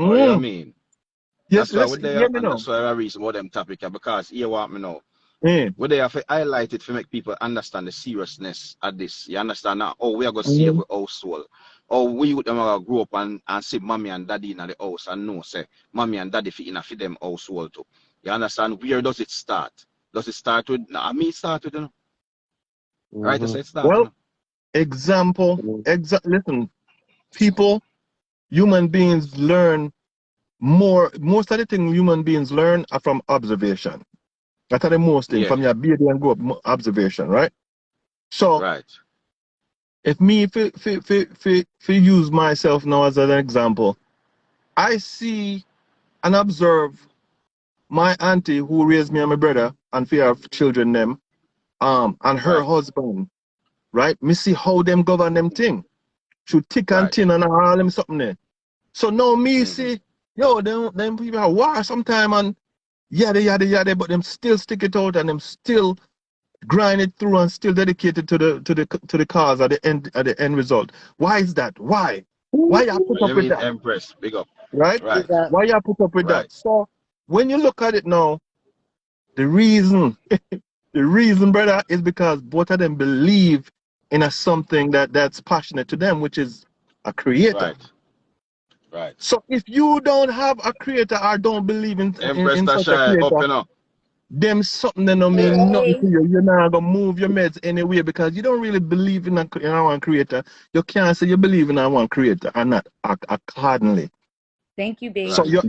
What do you Mm. mean? Yes, That's why we're listen, there, hear me and now. that's why I reason about them topic, because here what me know. Mm. We're there to highlight it to make people understand the seriousness of this. You understand now? Oh, we are going to save Mm. our household. Oh, we would grow up and see mommy and daddy in the house and know, say, mommy and daddy fit in a fit them household too. You understand? Where does it start? Does it start with, nah, me start with, you know? Right, to say it start, you Well, know? example, Mhm. listen, people, human beings learn more. Most of the things human beings learn are from observation. That's the most thing Yeah, from your baby and grow up observation, right? So right, if me if use myself now as an example, I see and observe my auntie who raised me and my brother and fear of children them, and her right, husband, right? Me see how them govern them thing. Should tick and right. tin and all them something there. So now me Mm-hmm. see, yo, them people are war sometime and yada yada yada, but them still stick it out and them still grind it through and still dedicated to the cause at the end result. Why is that? Why? Why you put What up you with mean, that? Empress? Big up. Right? Right, Why you put up with right, that? So when you look at it now, the reason, the reason, brother, is because both of them believe in a something that's passionate to them, which is a creator. right, right. So if you don't have a creator or don't believe Empress in such a Tasha, up, creator, you know? them something that don't Yeah. mean nothing Hey, to you. You're not gonna move your meds anyway because you don't really believe in a one creator. You can't say you believe in a one creator and not act accordingly. thank you, So Right, baby.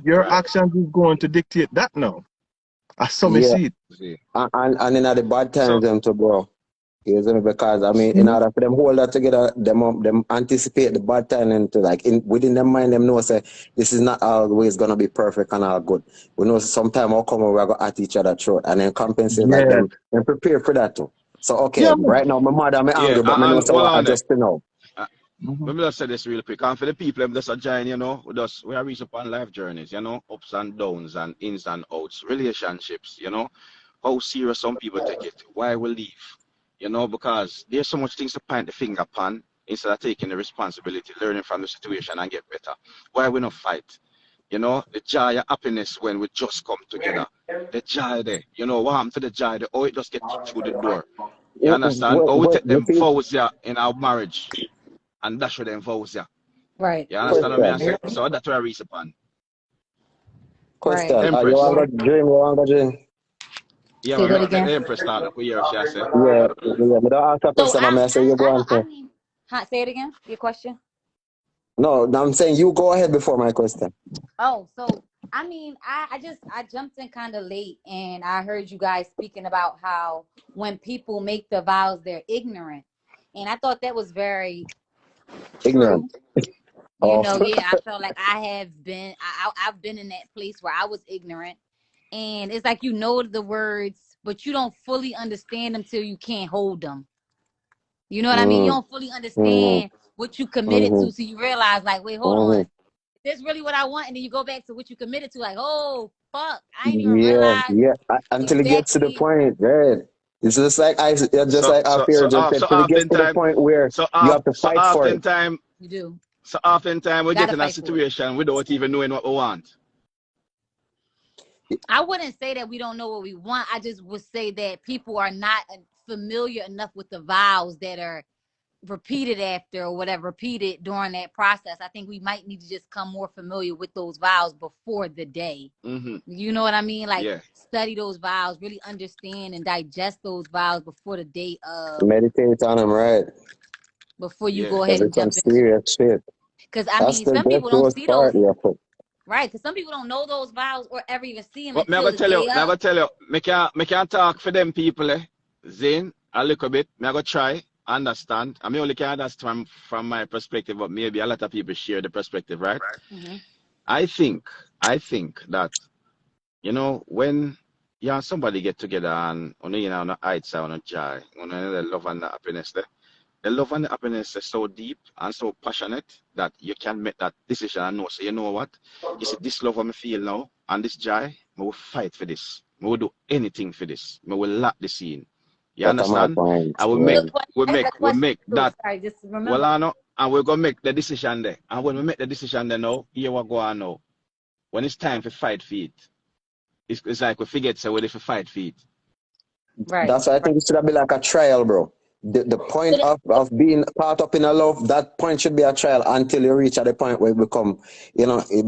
your right. actions is going to dictate that now. I saw me Yeah, see it. See. and in the bad So, times them too, bro. You see me? Because I mean, in Mhm. order for them hold that together, them anticipate the bad time and to like within their mind, them know say this is not always gonna be perfect and all good. We know sometime will come and we're gonna at each other throat and then compensate like Yes. them and prepare for that too. So okay, Yeah. right now my mother me yeah, angry, but me know and say hold what I on there. just know. Uh, Mhm. Let me just say this real quick. And for the people them just a join, you know, we are reach upon life journeys, you know, ups and downs and ins and outs, relationships, you know, how serious some people take it, why we leave, you know, because there's so much things to point the finger upon instead of taking the responsibility, learning from the situation and get better. Why we not fight? You know, the joy of happiness when we just come together. The joy there, you know, what happened to the joy there? Oh, it just get kicked through the door. You understand? Or we What take you them see? vows yeah, in our marriage and dash with them vows yeah. Right, You understand what I mean? Question, Say? So that's where I reach upon. right. question. You Empress. want to dream? You want to dream? Yeah, Say man, that let again. the Empress start up here, shall I say? Yeah, yeah. Me don't ask a So question. I say you I go don't, answer. say it again. Your question. No, I'm saying you go ahead before my question. Oh, so I jumped in kind of late and I heard you guys speaking about how when people make the vows they're ignorant. And I thought that was very Ignorant. true. You Oh, know, yeah, I felt like I've been in that place where I was ignorant. And it's like you know the words, but you don't fully understand them till you can't hold them. You know what I mean? You mm, don't fully mm, understand what you committed mm, to, so you realize, like, wait, hold on. mm. Is this really what I want? And then you go back to what you committed to, like, oh, fuck, I ain't even Yeah, realize yeah. Until it gets to the exactly. point, right? It's just like just So like our so fear so just said. so Till it gets to the oftentimes point where you have to so fight for it. oftentimes You do. so oftentimes we get Gotta in a fight for it. situation without even knowing what we want. I wouldn't say that we don't know what we want. I just would say that people are not familiar enough with the vows that are repeated after or whatever, repeated during that process. I think we might need to just come more familiar with those vows before the day. Mm-hmm. You know what I mean? Like Yeah. study those vows, really understand and digest those vows before the day of, Meditate on them, right? before you Yeah. go Because ahead and it's some jump into serious it. shit. Because That's the some best people don't worst see those, part, yeah. right? Because some people don't know those vows or ever even see them But until the day me I go of. tell you, me can talk for them people, Zane, a little bit. Me I go try, understand. I mean only can understand from my perspective, but maybe a lot of people share the perspective, right? Mm-hmm. I think I think that, you know, when you and somebody get together and you know on the heights on a joy, on the love and the happiness there. The love and the happiness is so deep and so passionate that you can make that decision and know. So you know what? You see this love I feel now and this joy, I will fight for this. I will do anything for this. I will lock the scene. You That's my understand? point. I will Yeah. make Good question. I got a we question make too. that Sorry, just well remember. I know. and we're gonna make the decision there. And when we make the decision there now, here we go on now. When it's time for fight for it, it's like we forget so what if we fight for it. Right. That's why I think it should be like a trial, bro. The point of being caught up in a love, that point should be a trial until you reach at the point where it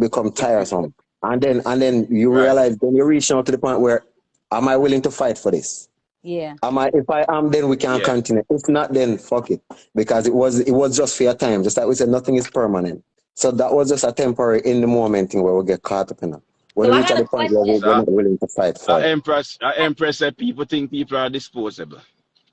become tiresome. And then you Right. realize, then you reach out to the point where, am I willing to fight for this? Yeah. If I am, then we can continue. If not, then fuck it. Because it was just for a time. Just like we said, nothing is permanent. So that was just a temporary in the moment thing where we get caught up in it. When So we I reach at got a the point where question. we're not willing to fight for it. Empress said people think people are disposable.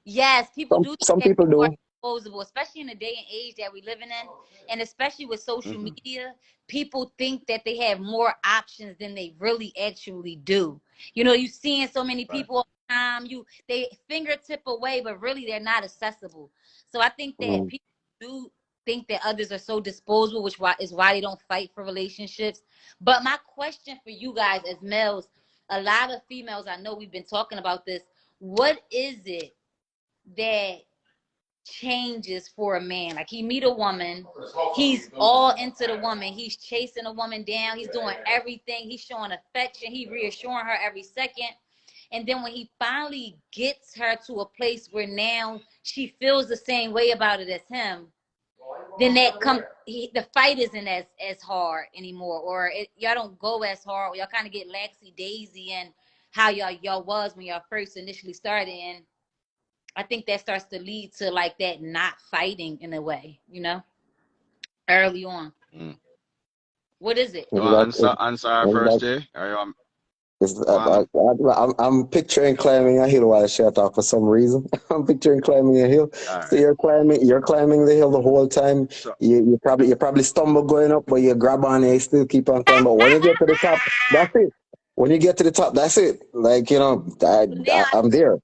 Yes, people do Some think that people people are do. disposable, especially in the day and age that we're living in, and especially with social Mm-hmm. media. People think that they have more options than they really actually do. You know, you seeing so many people all the time. They fingertip away, but really they're not accessible. So I think that people do think that others are so disposable, which is why they don't fight for relationships. But my question for you guys as males, a lot of females, I know we've been talking about this. What is it that changes for a man? Like, he meet a woman, he's all into the woman, he's chasing a woman down, he's doing everything, he's showing affection, he reassuring her every second, and then when he finally gets her to a place where now she feels the same way about it as him, then the fight isn't as hard anymore, or y'all don't go as hard, or y'all kind of get laxy daisy in how y'all was when y'all first initially started. And I think that starts to lead to like that not fighting in a way, early on. Mm. What is it? You want to answer our first, Jay? I'm picturing climbing a hill while she talk for some reason. I'm picturing climbing a hill. Right. So you're climbing the hill the whole time. So, You probably stumble going up, but you grab on and you still keep on climbing. But when you get to the top, that's it. When you get to the top, that's it. Like, I'm there.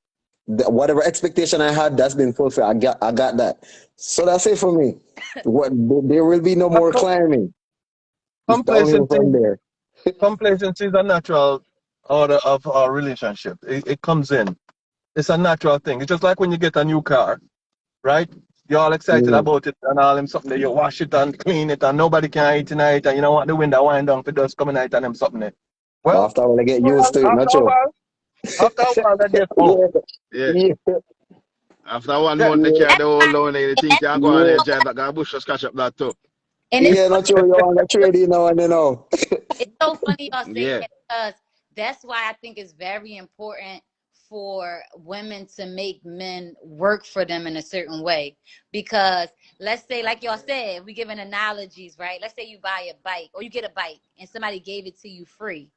Whatever expectation I had, that's been fulfilled. I got that. So that's it for me. There will be no more climbing. It's downhill from there. Complacency is a natural order of our relationship. It comes in. It's a natural thing. It's just like when you get a new car, right? You're all excited about it and all them something that you wash it and clean it and nobody can eat tonight and you don't want the window wind down for dust coming out and them something there. Well, After a while, I get used to it, not after a you. while, that gets old. yeah. After 1 month, they carry the whole loan, they think they can go on and drive that bush just catch up that too. And it's not you. You're on the trade, and It's so funny y'all say Yeah. that, because that's why I think it's very important for women to make men work for them in a certain way. Because let's say, like y'all said, we giving analogies, right? Let's say you buy a bike or you get a bike and somebody gave it to you free.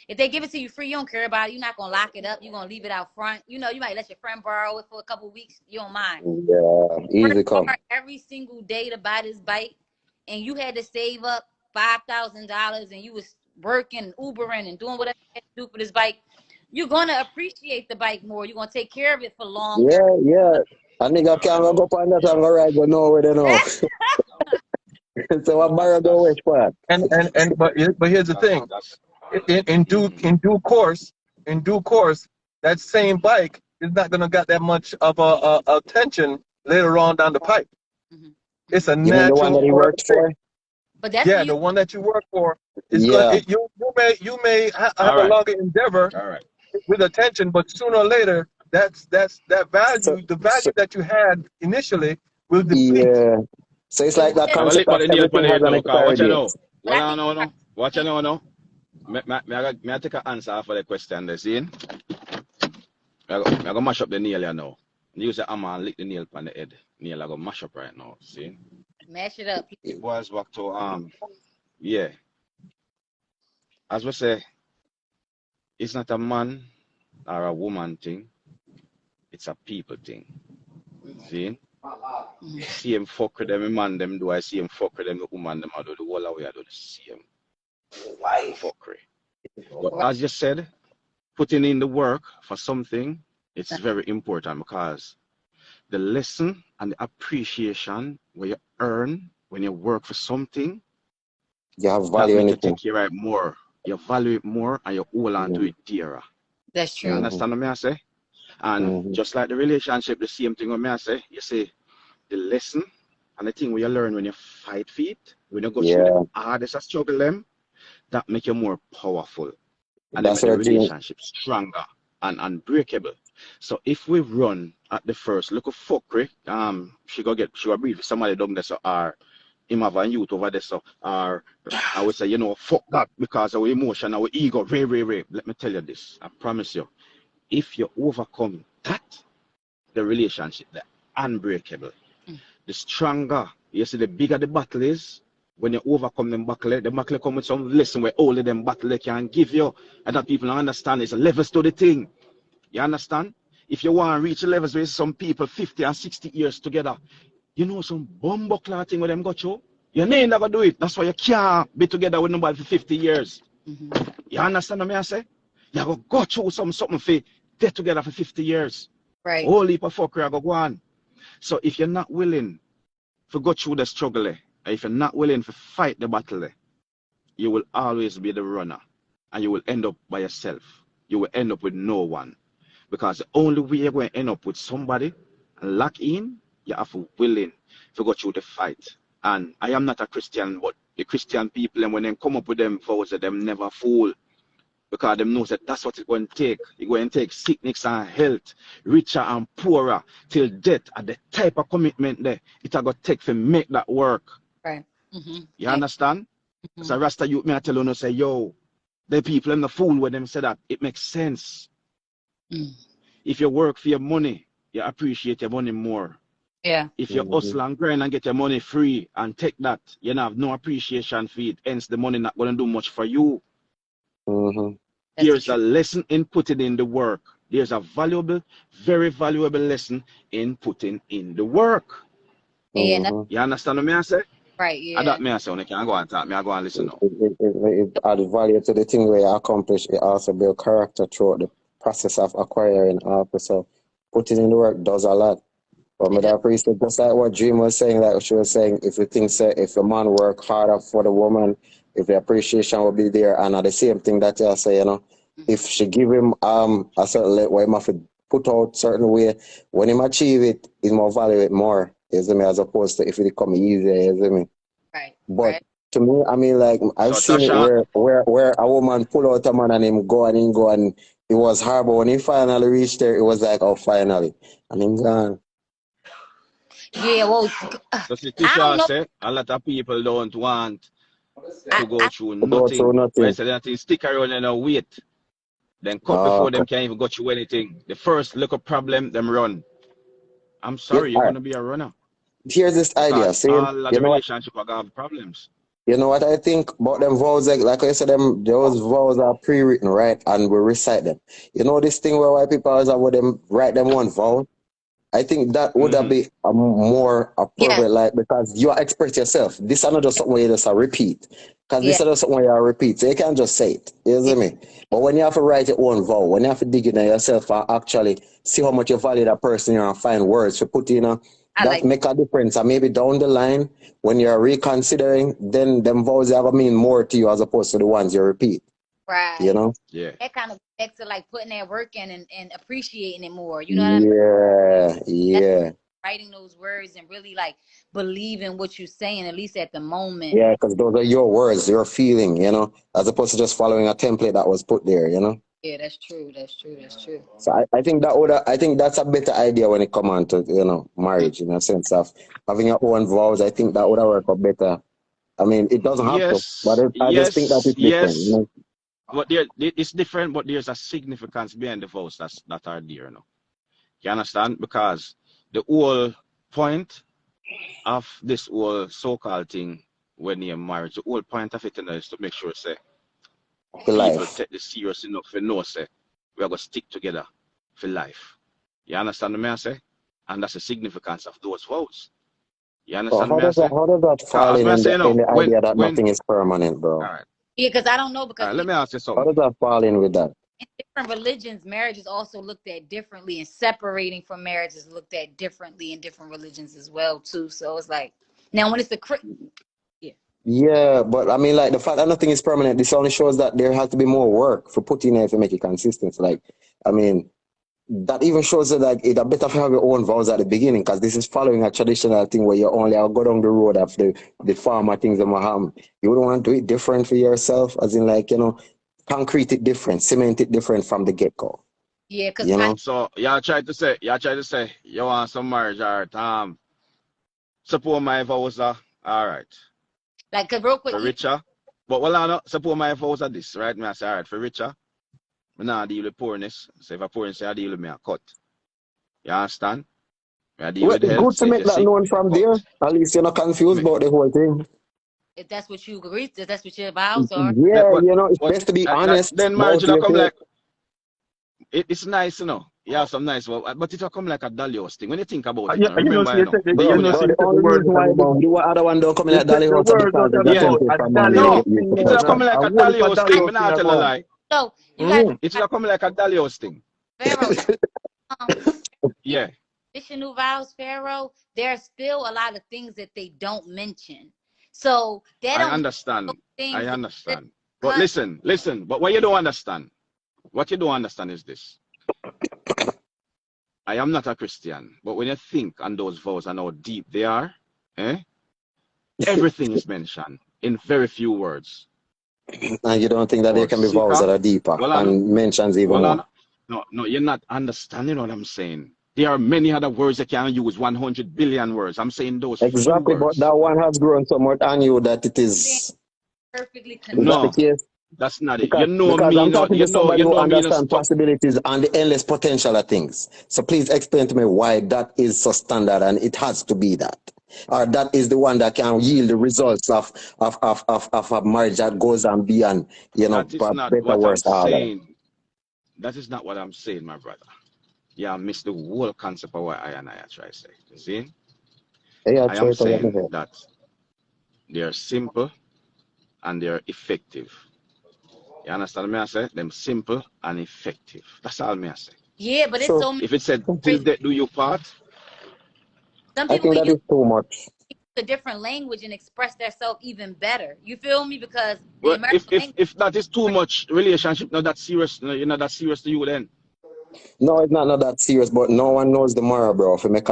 If they give it to you free, you don't care about it. You're not going to lock it up. You're going to leave it out front. You might let your friend borrow it for a couple of weeks. You don't mind. Yeah, easy come. Every single day to buy this bike, and you had to save up $5,000, and you was working, Ubering, and doing whatever you had to do for this bike, you're going to appreciate the bike more. You're going to take care of it for longer. Yeah. A nigga can't go up on that and go ride, but nowhere they know. So I borrow the which part. But here's the thing. In due course, that same bike is not gonna get that much of a attention later on down the pipe. Mm-hmm. It's a You mean the one that he worked for? But that's the one that you work for is you may have a longer endeavor with attention, but sooner or later that value, the value that you had initially will deplete. Yeah. So it's like that concept of everything has an expiry date. Watch out now. May I take an answer for the question there, see? I'm going to mash up the nail here now. Use the hammer and lick the nail on the head. Nail I'm going to mash up right now, see? Mash it up. It boils back to, as we say, it's not a man or a woman thing. It's a people thing. See? See him fuck with them, man, them do. I see him fuck with them, the woman, them, I do the whole way, I do the same. Why fuckery? But as you said, putting in the work for something, it's very important, because the lesson and the appreciation where you earn when you work for something, you have value in it. You take care of it more. You value it more and you hold on to it dearer. That's true. You understand what I say? And just like the relationship, the same thing what I say. You say the lesson And the thing where you learn when you fight for it, when you go through the Yeah, hardest of struggle them, that make you more powerful. And they that's make the what I think. relationship stronger and unbreakable. So if we run at the first, look at fuckery, she go breathe with somebody down there, so or him have a youth over there, so or I would say, you know, fuck that because our emotion, our ego, ray. Let me tell you this. I promise you, if you overcome that, the relationship, the unbreakable, the stronger. You see, the bigger the battle is, when you overcome them battle, the battle come with some lesson where only them battle they can give you, and that people don't understand. It's a levels to the thing. You understand? If you want to reach levels where some people 50 and 60 years together, you know some bumbuckler thing with them got you. You ain't never do it. That's why you can't be together with nobody for 50 years. You understand what I say? You go through something for get together for 50 years. Right. Whole heap of fuckery go on. So if you're not willing to go through the struggle, if you're not willing to fight the battle, you will always be the runner. And you will end up by yourself. You will end up with no one. Because the only way you're going to end up with somebody and lock in, you have to willing to go through the fight. And I am not a Christian, but the Christian people, and when they come up with them vows, them never fool. Because them knows that that's what it's going to take. It's going to take sickness and health, richer and poorer, till death. And the type of commitment there, it's going to take to make that work. Right. You understand? So Rasta youth, me I tell you, say, yo, the people in the fool when them say that, it makes sense. If you work for your money, you appreciate your money more. Yeah. If you hustle and grind and get your money free and take that, you have no appreciation for it. Hence, the money not going to do much for you. There's a lesson in putting in the work. There's a valuable, very valuable lesson in putting in the work. Yeah. You understand what I say? Right, yeah. And that me I say, when I can go and talk, me I go and listen now. It add value to the thing where you accomplish. It also build character throughout the process of acquiring also. So putting in the work does a lot. But I appreciate just like what Dream was saying, like she was saying, if you think if a man work harder for the woman, if the appreciation will be there, and at the same thing that you say, you know, if she give him a certain way, he have to put out certain way, when him achieve it, he more value it more, you see me, as opposed to if it come easier, you see me. Right. But to me, I mean, like I've seen it where a woman pull out a man and him go and it was hard, but when he finally reached there, it was like, oh, finally, and him gone. Yeah, well, so Tisha say a lot of people don't want to go through nothing. Go through nothing. When say that they stick around and wait, then cut before them can't even go through anything. The first little problem, them run. I'm sorry, you're gonna be a runner. Here's this idea. See, all of the relationship are gonna have problems. You know what I think about them vows? Like I said, those vows are pre-written, right? And we recite them. You know this thing where white people always have them write them one vow? I think that would be a more appropriate, like, because you express yourself. This is not just something where you just repeat. Because this is just something where you repeat. So you can't just say it. You see me? But when you have to write your own vow, when you have to dig in yourself and actually see how much you value that person and find words to put in, that make a difference. And maybe down the line, when you're reconsidering, then them vows are going to mean more to you as opposed to the ones you repeat. Right. You know? Yeah. That kind of back to like putting that work in and appreciating it more. You know what I mean? Yeah. Writing those words and really like believing what you're saying, at least at the moment. Yeah, because those are your words, your feeling, you know, as opposed to just following a template that was put there, you know? Yeah, that's true. So I think I think that's a better idea when it comes on to, you know, marriage, in a sense of having your own vows. I think that would work out better. I mean, it doesn't have to, but I just think that it's different. You know? But it's different, but there's a significance behind the vows that are there, you know. You understand? Because the whole point of this whole so-called thing when you're married, the whole point of it is to make sure, say, people take this serious enough to know, say, we're going to stick together for life. You understand what I say? And that's the significance of those vows. You understand what I say? How does that fall in the idea that nothing is permanent, bro? All right. Yeah, because I don't know. Because let me ask you something. How does that fall in with that? In different religions, marriage is also looked at differently, and separating from marriage is looked at differently in different religions as well, too. So it's like, now when it's the Yeah, but I mean, like, the fact that nothing is permanent, this only shows that there has to be more work for putting in to make it consistent. Like, I mean, that even shows that like it better to have your own vows at the beginning, because this is following a traditional thing where you only go down the road of the farmer things that have. You don't want to do it different for yourself, as in like, concrete it different, cement it different from the get-go. Yeah, because You know? So y'all try to say you want some marriage, all right. Support my vows are all right. like, cause real quick, For richer. But well I know support my vows are this, right? Me I say all right, for richer. Me not deal with poorness. So if a poorness I deal with me a cut. You understand? Me I deal Well, with it's health. good So to if make you're that sick, known me from cut. there. At least you're not confused Me, about the whole thing. if that's what you agree, if that's what your vows are. Yeah, it's but best to be that honest then marriage about will your come thing. like it's nice, Yeah, some nice, but it'll come like a Dalios thing. When you think about it, Yeah, now you know, remember, see, you said, Bro, you when know, you see, bro, you the said the only word reason don't why talk about, the other one don't come in you at said Dolly the House is word don't because talk it's a yeah, about a temptation man. Dalios no, You thing there it'll push come now. up. like A a whole for Dalios thing. Dalios Me thing not I tell a go on. lie. So you got Mm-hmm. It'll come like a Dalios thing. Pharaoh. Um, Yeah, traditional vows, Pharaoh. There are still a lot of things that they don't mention. So they I don't those understand. I things that understand. But cut. listen. But what you don't understand, is this. I am not a Christian, but when you think on those vows and how deep they are, eh? Everything is mentioned in very few words. And you don't think that there About can be vows seeker. that are deeper Well, I know. and mentions even Well, I more. know. No, no, you're not understanding what I'm saying. There are many other words that can use 100 billion words. I'm saying those few Exactly, but words. that one has grown so much on you that it Being is. perfectly Is that the No, connected. case? that's not it. Because because I'm talking to somebody You who know me in understands stop. possibilities and the endless potential of things. So please explain to me why that is so standard and it has to be that. Or that is the one that can yield the results of a marriage that goes on beyond, That is not better, what I'm worse, order. saying. That is not what I'm saying, my brother. Yeah, I miss the whole concept of what I try to say. You see? Yeah, I am try to let me saying hear. that they are simple and they are effective. You understand me? I say them simple and effective. That's all me I say. Yeah, but it's So so many If it said till words. death do you part, Some I people think that use is too much. a different language and express themselves even better. You feel me? Because the well, American language. if that is too much relationship, not that serious, you're not that serious to you then. No, it's not that serious, but no one knows tomorrow, bro. If you make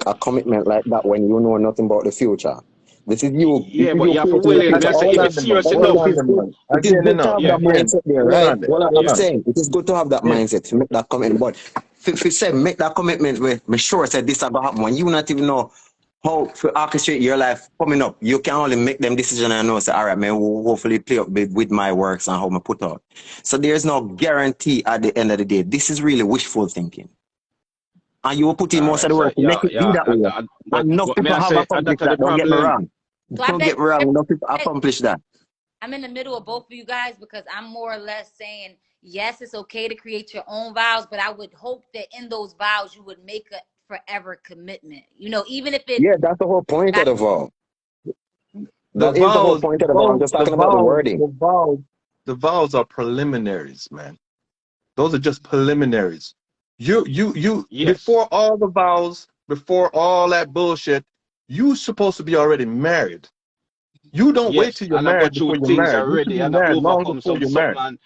a commitment like that when you know nothing about the future. This Yeah, is but you you have to creating will your it. May future I say Hold if on it's already. the man. serious Hold Already, on enough, the man. it is Again, good to enough. have yeah, that Again, mindset there, hold right? on there. Well, Hold I'm on. saying it is good to have that Yeah. mindset to make that commitment. But if you say make that commitment with me sure said this about happen when you not even know how to orchestrate your life coming up, you can only make them decision and know say, all right, man, will hopefully play up with my works and how I put out. So there's no guarantee at the end of the day. This is really wishful thinking. And you will put in all most of right. the So work to make it be that way. And enough but may people I have say accomplished that's the that. Don't get me problem. wrong. So I Don't get bet me wrong. Enough people accomplish that. I'm in the middle of both of you guys because I'm more or less saying yes, it's okay to create your own vows, but I would hope that in those vows you would make a forever commitment. You know, even if it Yeah, that's the whole point of got the vow. The That is the whole vows, point of the vow. I'm just talking about the wording. the vows are preliminaries, man. Those are just preliminaries. You Yes, before all the vows, before all that bullshit, you supposed to be already married. You don't wait yes, till you're and I go married through before you're things married. You should already be and I married long overcome before some you're something, married. and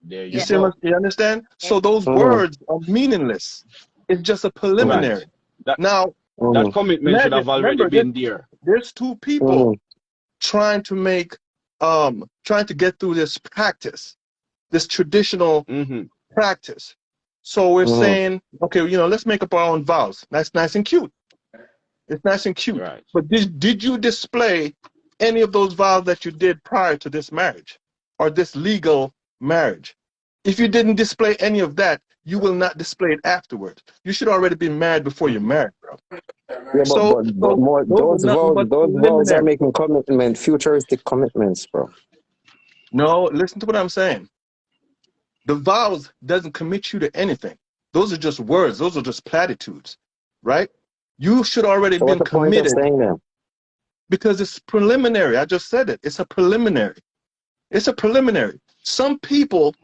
there You you yeah, see, go. you understand? yeah, So those Mm-hmm. words are meaningless. It's just a Mm-hmm. Right. preliminary. That Now, that Mm-hmm. commitment should imagine, have already remember, been there. there's two people Mm-hmm. trying to make, trying to get through this practice, this traditional Mm-hmm. practice. So we're Mm-hmm. saying, okay, let's make up our own vows. That's nice and cute. It's nice and cute. Right. But did you display any of those vows that you did prior to this marriage or this legal marriage? If you didn't display any of that, you will not display it afterwards. You should already be married before you're Mm-hmm. married, bro. Yeah, So, but more those are nothing but those vows are preliminary. making commitment, futuristic commitments, bro. No, listen to what I'm saying. The vows doesn't commit you to anything. Those are just words. Those are just platitudes, right? You should already So what's been the point of committed saying that? because it's preliminary. I just said it. It's a preliminary. It's a preliminary. Some people,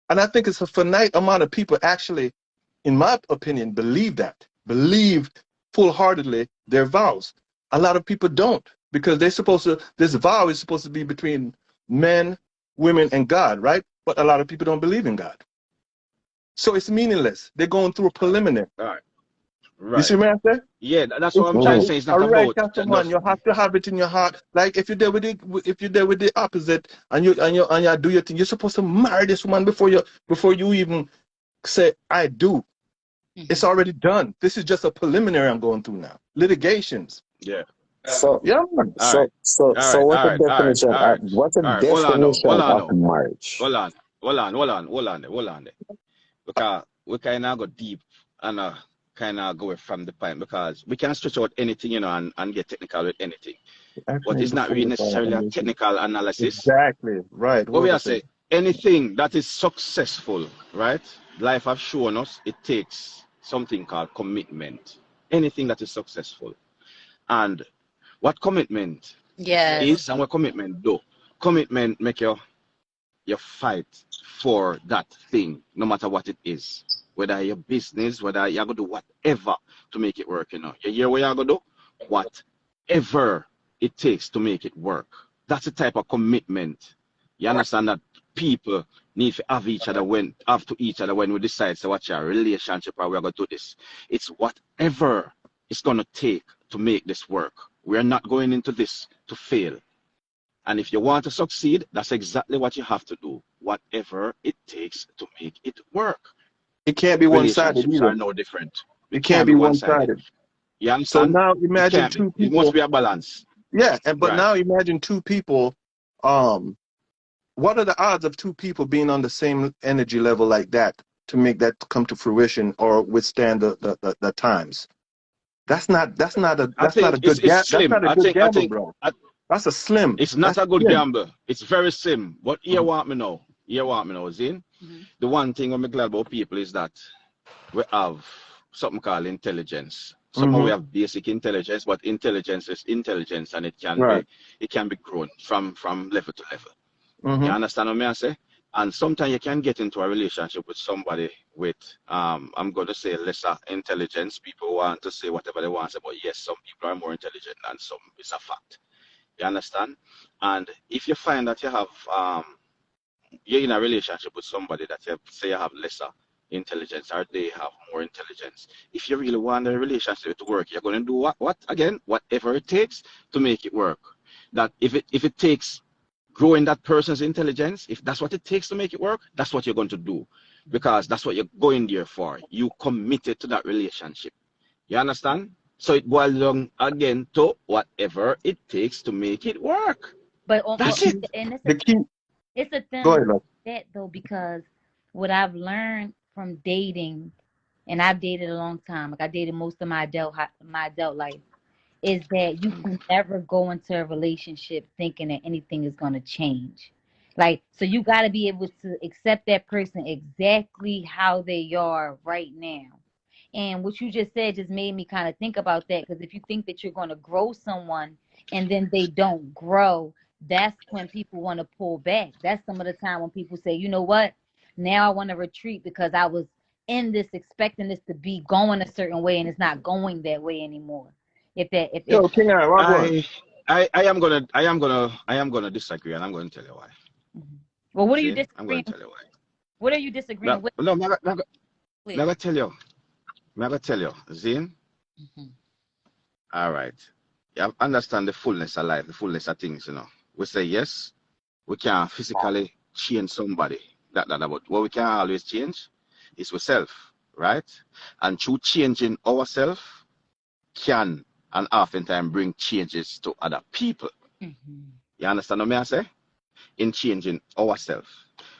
and I think it's a finite amount of people actually, in my opinion, believe full-heartedly their vows. A lot of people don't because this vow is supposed to be between men, women, and God, right? But a lot of people don't believe in God. So it's meaningless. They're going through a preliminary. All right. You see Right. what I'm saying? Yeah, that's what If I'm you trying to Mm. say. It's a not right about man, just you have to have it in your heart. Like if you're there with the opposite and you do your thing, you're supposed to marry this woman before you even say I do. It's already done. This is just a preliminary I'm going through now. Litigations. yeah. So Yeah, man. All right. All so right. what's All the right. All right. definition? All right. What's the All right. Hold on now. Hold definition on of now. marriage? Hold on. Hold on. Hold on. Hold on. Hold on. Because we kind of go deep and kind of go away from the point because we can stretch out anything, and get technical with anything. Ask But me it's not before really the call. necessarily a technical analysis. Exactly. Right. What we Whoever are said saying, anything that is successful, right? Life has shown us it takes something called commitment. Anything that is successful. And what commitment Yes. is and what commitment do. Commitment make you fight for that thing, no matter what it is. Whether your business, whether you're gonna do whatever to make it work, You hear what you're gonna do? Whatever it takes to make it work. That's the type of commitment. You understand that people need to have to each other when we decide to watch our relationship or we're gonna do this. It's whatever it's gonna take to make this work. We're not going into this to fail. And if you want to succeed, that's exactly what you have to do. Whatever it takes to make it work. it can't be one-sided Relationships either. are no different. It It can't can't be be one-sided. one-sided. You So understand? now It imagine can't be. two It must people. be a balance. Yeah, but Right. now imagine two people. What are the odds of two people being on the same energy level like that to make that come to fruition or withstand the times? That's not I think a good it's that's slim. not a good gamble, bro. That's a slim. It's not That's a good slim. gamble. It's very slim. But here Mhm. want me know. Here want me know, Zin. Mm-hmm. The one thing I'm glad about people is that we have something called intelligence. Somehow we have basic intelligence, but intelligence is intelligence and Right. it can be grown from level to level. You Mm-hmm. understand what I say? And sometimes you can get into a relationship with somebody with I'm gonna say lesser intelligence. People want to say whatever they want to say, but yes, some people are more intelligent than some. It's a fact. You understand? And if you find that you're in a relationship with somebody that you say you have lesser intelligence or they have more intelligence, if you really want the relationship to work, you're going to do what again? Whatever it takes to make it work. That if it takes growing that person's intelligence, if that's what it takes to make it work, that's what you're going to do because that's what you're going there for. You committed to that relationship. You understand? So it boils down again to whatever it takes to make it work. But That's it. and The key. it's a Go thing ahead, love. that though, because what I've learned from dating, and I've dated a long time, like I dated most of my adult life, is that you can never go into a relationship thinking that anything is going to change. Like, so you got to be able to accept that person exactly how they are right now. And what you just said just made me kind of think about that, because if you think that you're going to grow someone and then they don't grow, that's when people want to pull back. That's some of the time when people say, you know what, now I want to retreat because I was in this expecting this to be going a certain way and it's not going that way anymore. If Yo, King I, what one? I am gonna disagree, and I'm going to tell you why. Mhm. Well, what are you See, I'm going disagreeing? to tell you why. What are you disagreeing with? No, I'm Please. gonna tell you. I'm gonna tell you, Zane. Mhm. All right. You understand the fullness of life, the fullness of things. We say yes, we can physically change somebody. But what we can always change is ourselves, right? And through changing ourselves can and oftentimes bring changes to other people. Mhm. You understand what I say? In changing ourselves.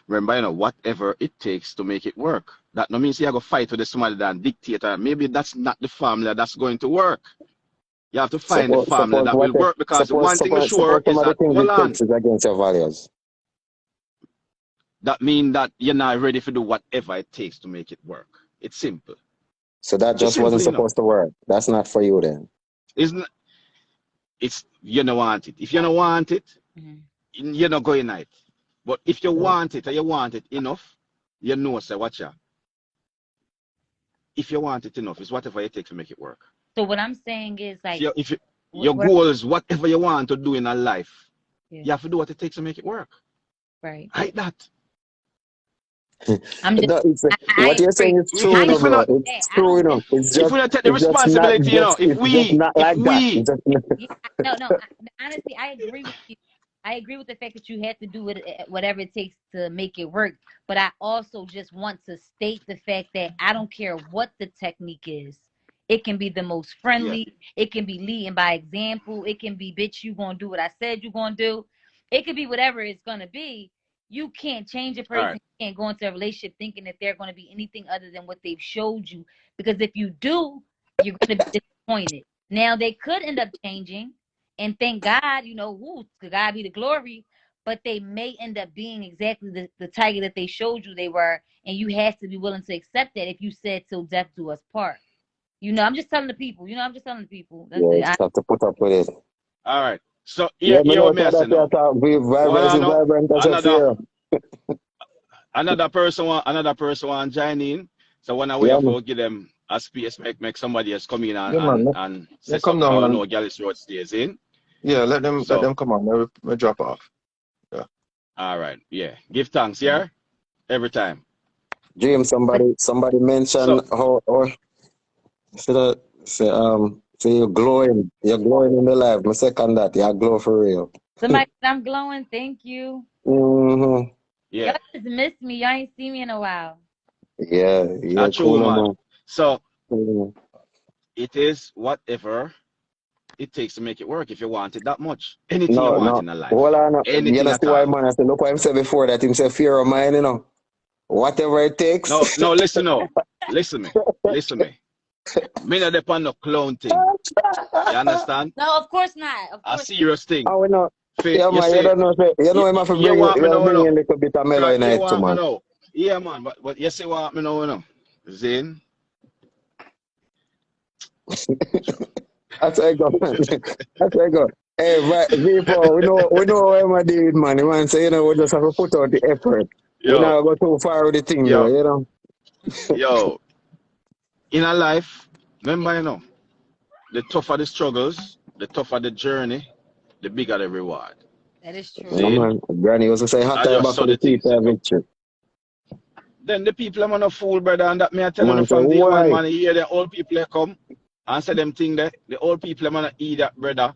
Remember, whatever it takes to make it work. That no means you have to fight with somebody that dictator. Maybe that's not the family that's going to work. You have to find the family that will work because one thing is sure Suppose some is of the that, things hold it on, takes is against your values. that means that you're not ready to do whatever it takes to make it work. It's simple. So that It's just wasn't simple. supposed to work. That's not for you then. It's you don't want it. If you don't want it, Mhm. you're not going at it. But if you want it and you want it enough, say, watch out. If you want it enough, it's whatever it takes to make it work. So what I'm saying is like, If what, your goal is whatever you want to do in a life, yeah, you have to do what it takes to make it work. right. Like that. I'm just, No, what I you're agree. saying is If true, I you know, if we bro. not agree with It's that. I true, don't you think. know. if we not take the responsibility, you know, It's just not if like that. we It's just Yeah, no. Honestly, I agree with you. I agree with the fact that you have to do it, whatever it takes to make it work. But I also just want to state the fact that I don't care what the technique is. It can be the most yeah. friendly. It can be leading by example. It can be, bitch, you gonna do what I said you gonna do. It could be whatever it's gonna be. You can't change a All person. right. You can't go into a relationship thinking that they're gonna be anything other than what they've showed you. Because if you do, you're gonna be disappointed. Now they could end up changing, and thank God, to God be the glory. But they may end up being exactly the tiger that they showed you they were, and you have to be willing to accept that if you said till death do us part. I'm just telling the people. I'm just telling the people. That's yeah, you it. just have to put up with it. All right. So Yeah, me here know what me I that say that now. be Well, vibrant, I know vibrant as a another fear. another person want join in. So when I Yeah, wait man. for give them a space, make somebody else come in Yeah, man. and say They come something. down, Cause we man. know Gyalis Road stays in. Yeah, let So them come on. We drop off. Yeah. all right, yeah. Give thanks, yeah, every time. Dream, But somebody mentioned So how should I say you're glowing in the life. My second that, you're glow for real. somebody said I'm glowing. Thank you. Mm-hmm. yeah, Y'all just missed me. Y'all ain't seen me in a while. Yeah, yeah, that's true, cool, man. man. So Mhm. it is whatever it takes to make it work if you want it that much. Anything you No, want no. in a life. Well, I know. You Anything know, at see why, all. man? I said, look what him said before that. Him say fear of mine, you know. Whatever it takes. No, no, listen no. Listen me. Listen me. Me not depend no clown thing. You understand? No, of course not. Of A course. serious thing. Oh, we know. For Yeah, you man, you say don't know. You know, him have to you bring, want me you know, bring in a little bit of mellow in You it too, want me man. know. Yeah, man, but you say what me know, Zane. That's how I go. That's how I go. Hey, right, people, we know what I'm doing, man. The man say, we just have to put out the effort. We Yo, not go too far with the thing, though, yo, you know. yo. In a life, remember, the tougher the struggles, the tougher the journey, the bigger the reward. That is true. Yeah, Zane, man. Granny used to say, hot I air just back saw with the the teeth things I of come. victory. Then the people I'm on a fool, brother, and that me I tell you Man say, from day one, why? man, you hear the old people they come and say them thing there. The old people I'm gonna eat that, brother.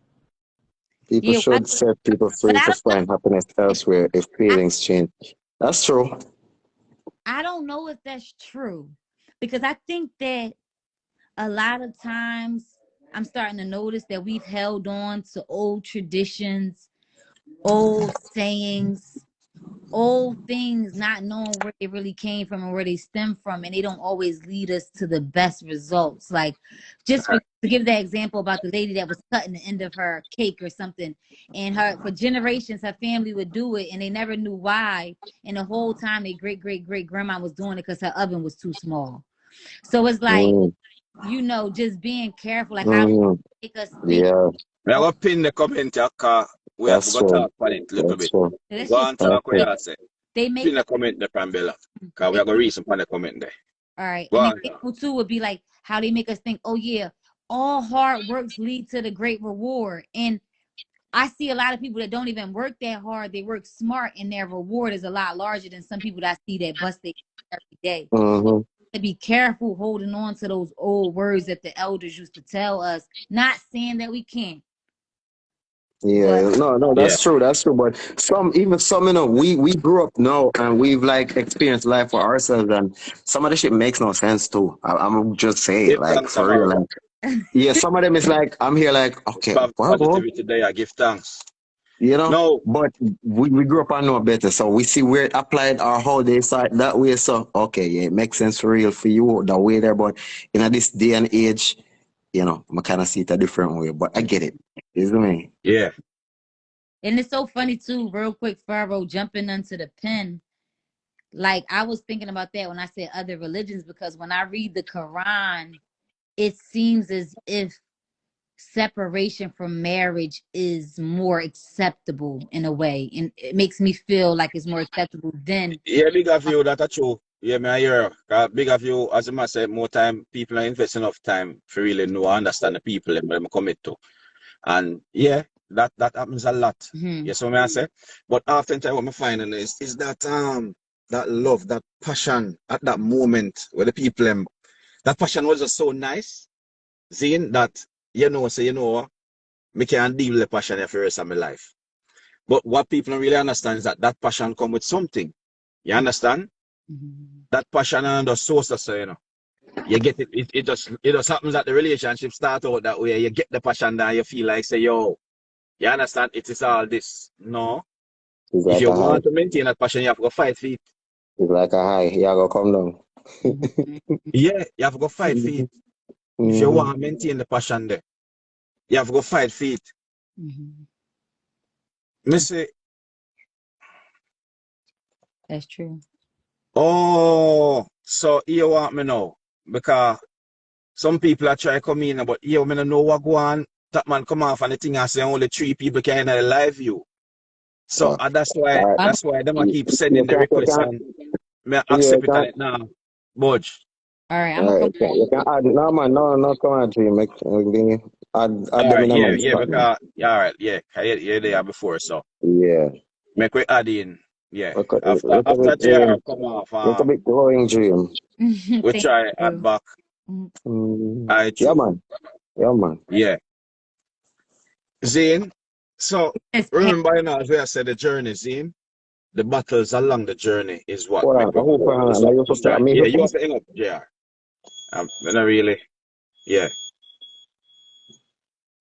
People Yeah, should set people but free to find happiness elsewhere if I, feelings change. That's true. I don't know if that's true because I think that a lot of times I'm starting to notice that we've held on to old traditions, old sayings, old things, not knowing where they really came from and where they stem from, and they don't always lead us to the best results. Like, to give that example about the lady that was cutting the end of her cake or something, and for generations her family would do it, and they never knew why. And the whole time, their great grandma was doing it because her oven was too small. So it's like, Mm, just being careful. Like, how mm, make us think, yeah, We are oh, gonna pin the comment here, cause we have to that's go true. talk about it a little That's bit. true. that's Go just and talk what Okay. you say. they make Pin the comment there, Pambella. Cause we they are gonna read some on the comment there. all right. Go An on. example too would be like how they make us think, oh yeah, all hard works lead to the great reward. And I see a lot of people that don't even work that hard. They work smart and their reward is a lot larger than some people that I see that bust their every day. Mm-hmm. To be careful holding on to those old words that the elders used to tell us. Not saying that we can't, but Yeah, no, Yeah. that's true. That's true. But even some, we grew up now and we've like experienced life for ourselves, and some of the shit makes no sense too. I'm just saying, Give like thanks, for real. Amaro. Like, yeah, some of them is like I'm here, like okay, well, Positivity there. I give thanks. you know. No, But we grew up and know better, so we see where it applied or how they saw it that way. So okay, yeah, it makes sense for real for you the way there. But in this day and age, I kind of see it a different way. But I get it. You know me? yeah. and it's so funny too, real quick, Pharaoh jumping into the pen. Like I was thinking about that when I said other religions, because when I read the Quran, it seems as if separation from marriage is more acceptable in a way. And it makes me feel like it's more acceptable than Yeah, big of you, that's true. Yeah, me I hear. Big of you, as I must say, more time people are investing enough time to really know and understand the people and them commit to. And yeah, that happens a lot. Mhm. Yes, what may I say? But oftentimes what I'm finding is that that love, that passion at that moment where the people that passion was just so nice, seeing that me can't deal with the passion for the rest of my life. But what people don't really understand is that passion come with something. You understand? That passion and the source of you get it just happens that the relationship start out that way. You get the passion that you feel like say, yo, you understand it is all this. No. It's If like you a high. want to maintain that passion, you have to go fight for it. It's like a high. Yeah, go come down. Yeah, you have to go fight for it. If you want to maintain the passion there, you have to go fight for it. Me say, That's true. oh, so you want me now? Because some people are trying to come in, but you don't know what go on. That man come off and the thing I say only 3 people can live view. So that's why All right. them I keep You sending the can't, you request can't, and me yeah, accept it on it now. Budge. All right, I'm all gonna right, come. you can add, no man, no, come on, Dream, add All them right, in a yeah, man yeah, spot, man. because all right, yeah, you're there before, so Yeah, make we add in, yeah. look a After bit JR Dream, come off, look a bit growing Dream. we Thank try add you. back. I Yeah, true, man, yeah, man. yeah. Zane, so It's remember you know as I said the journey, Zane. The battles along the journey is what Hold make on, we I hope grow. Is now what you push for that. me, Yeah, you have to hang up, JR. Not really. Yeah.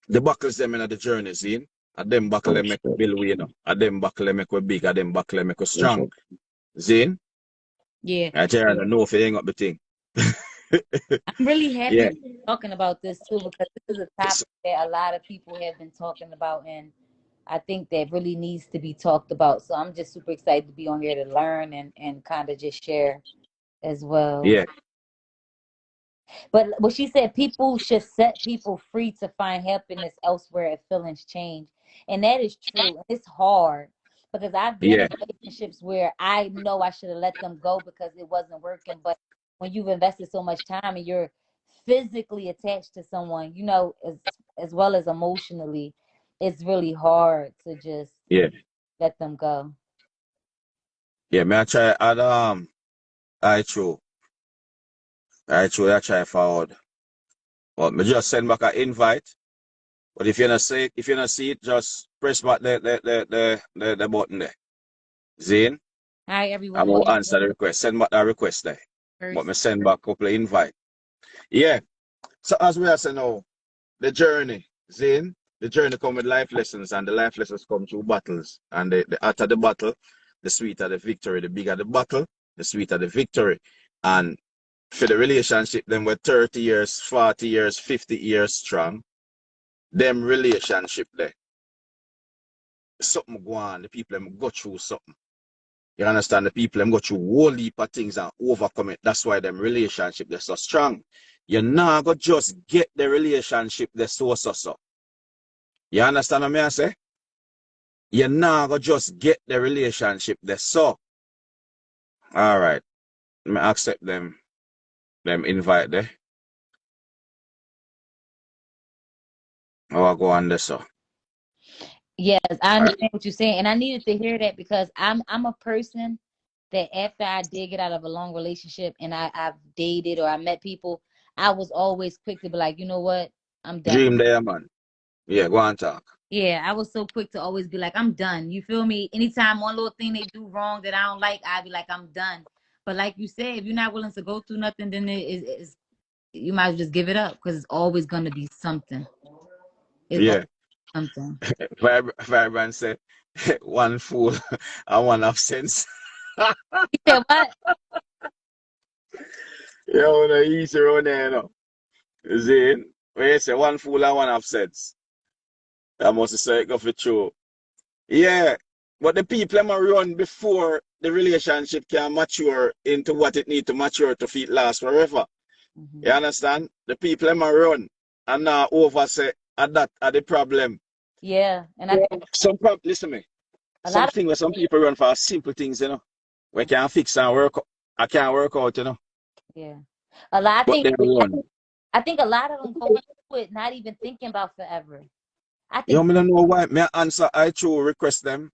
The buckles them in the journey, Zane. And them buckle oh them make we shit, build we, you know. And them buckle them make we big, and them buckle them make we oh strong. shit. Zane, Yeah. I JR don't know if you hang up the thing. I'm really happy Yeah. we're talking about this too, because this is a topic that a lot of people have been talking about, and I think that really needs to be talked about. So I'm just super excited to be on here to learn and kind of just share as well. Yeah. But what she said, people should set people free to find happiness elsewhere if feelings change. And that is true. It's hard because I've been Yeah. in relationships where I know I should have let them go because it wasn't working. But when you've invested so much time and you're physically attached to someone, you know, as well as emotionally, it's really hard to just Yeah. let them go. Yeah. May I try add I true. I try forward. But me just send back an invite. But if you're not see it, just press back the button there. Zane, Hi, I'm everyone. gonna Waiting answer the request. Send back that request there. But first. me send back a couple of invite. Yeah. So as we are saying now, the journey, Zane, the journey come with life lessons, and the life lessons come through battles. And the hotter the battle, the sweeter the victory. The bigger the battle, the sweeter the victory. And for the relationship, then we're 30 years, 40 years, 50 years strong. Them relationship there. Something go on, the people them go through something. You understand? The people them go through whole heap of things and overcome it. That's why them relationship they're so strong. You're not gonna just get the relationship they're so. You understand what I say? You're not gonna just get the relationship they're so. All right. Let me accept them invite there. Oh, I go on there so. Yes, I All right. understand what you're saying, and I needed to hear that because I'm a person that after I did get out of a long relationship and I've dated or I met people, I was always quick to be like, you know what, I'm done. Dream there, man. Yeah, go on talk. Yeah, I was so quick to always be like, I'm done. You feel me? Anytime one little thing they do wrong that I don't like, I'd be like, I'm done. But like you said, if you're not willing to go through nothing, then you might as well just give it up because it's always gonna be something. It's always Yeah. something. Vibrant said, one fool and one have sense. You said what? Yeah, on the easy around there, you know. Zane, when you say one fool and one have sense, I must say it go for true. Yeah, but the people them a run before the relationship can mature into what it need to mature to fit last forever. You understand? The people them a run and now over say and that are the problem. Yeah, and I think Listen to me. a lot of Something where some people run for simple things, you know. We can fix and work. I can't work out, you know. yeah, a lot. But they run. I think a lot of them go into it not even thinking about forever. I You think want me to know why? May I answer? I true request them.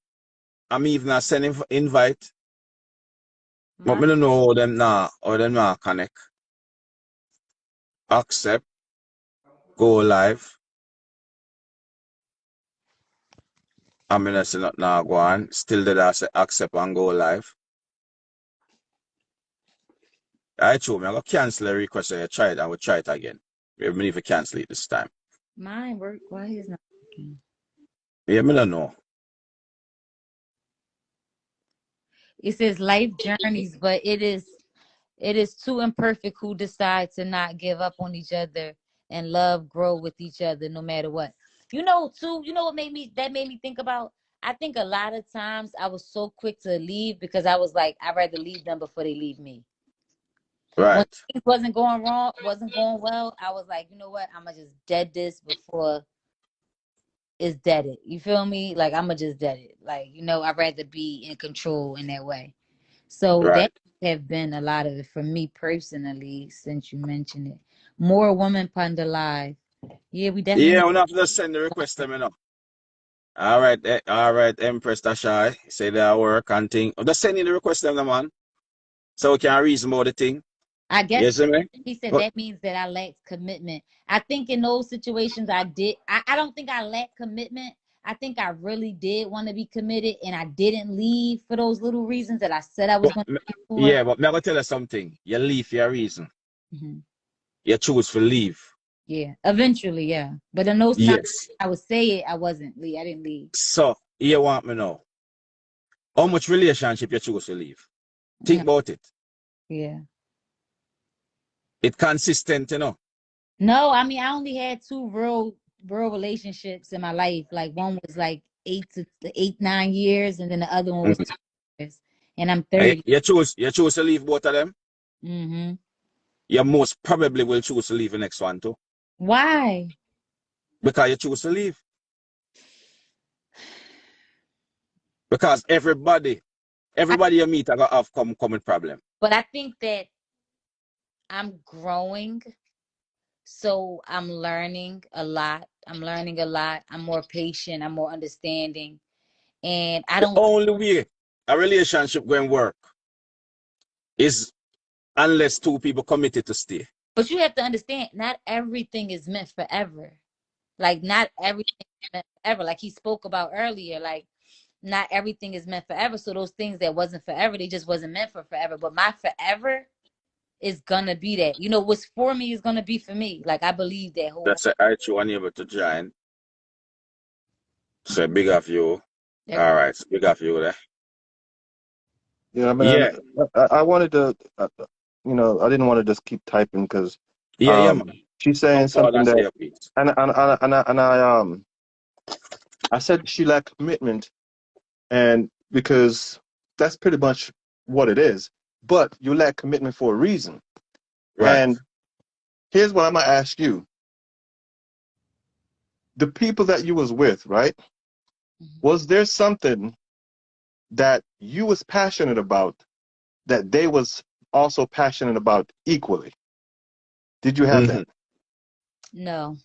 I'm even a send invite. But me don't know how them now connect, accept, go live. I mean, I say not now go on. Still did I say accept and go live. I told me I got cancel the request. I try it and we'll try it again. We need to cancel it this time. Mine work. Why is not working? Yeah, me don't know. It says life journeys, but it is two imperfect who decide to not give up on each other and love grow with each other no matter what. Too, what made me think about? I think a lot of times I was so quick to leave because I was like, I'd rather leave them before they leave me. When Right. things wasn't going well, I was like, you know what? I'ma just dead this before it's deaded. You feel me? Like I'ma just dead it. Like, I'd rather be in control in that way. So that Right. have been a lot of it for me personally, since you mentioned it. More women ponder live. Yeah, we definitely Yeah, need. we have to send the request to me now. All right, Empress Tashai. Say that work and thing. Just send in the request to them, man. So we can reason about the thing. I guess Yes, me? he said But that means that I lacked commitment. I think in those situations I did. I don't think I lacked commitment. I think I really did want to be committed, and I didn't leave for those little reasons that I said I was but going to leave for. yeah, but me I gonna tell you something. You leave for a reason. Hmm. You choose to leave. Yeah, eventually, yeah. But in those times Yes. I would say it, I wasn't leave. I didn't leave. So you want me know how much relationship you choose to leave? Think No, about it. yeah. It consistent, you know. No, I mean I only had two real relationships in my life. Like one was like 8, 9 years, and then the other one was Mhm. 2 years. And I'm 30. You choose to leave both of them. Mm-hmm. You most probably will choose to leave the next one too. Why? Because you choose to leave. Because everybody you meet are gonna have common problem. But I think that I'm growing, so I'm learning a lot. I'm more patient. I'm more understanding, and I The don't. only way a relationship going work is unless two people committed to stay. But you have to understand, not everything is meant forever. Like not everything is meant forever. Like he spoke about earlier. Like not everything is meant forever. So those things that wasn't forever, they just wasn't meant for forever. But my forever is gonna be that. What's for me is gonna be for me. Like I believe that whole. That's I you unable to join. So big of you. All right, big of you there. Yeah, man. Yeah, I wanted to, I didn't want to just keep typing because yeah, man. she's Come saying forward something and say that, your piece. I said she lacked commitment, and because that's pretty much what it is. But you lack commitment for a reason. Right. And here's what I'm gonna ask you: the people that you was with, right? Mhm. Was there something that you was passionate about that they was also passionate about equally? Did you have Mm-hmm. that? No.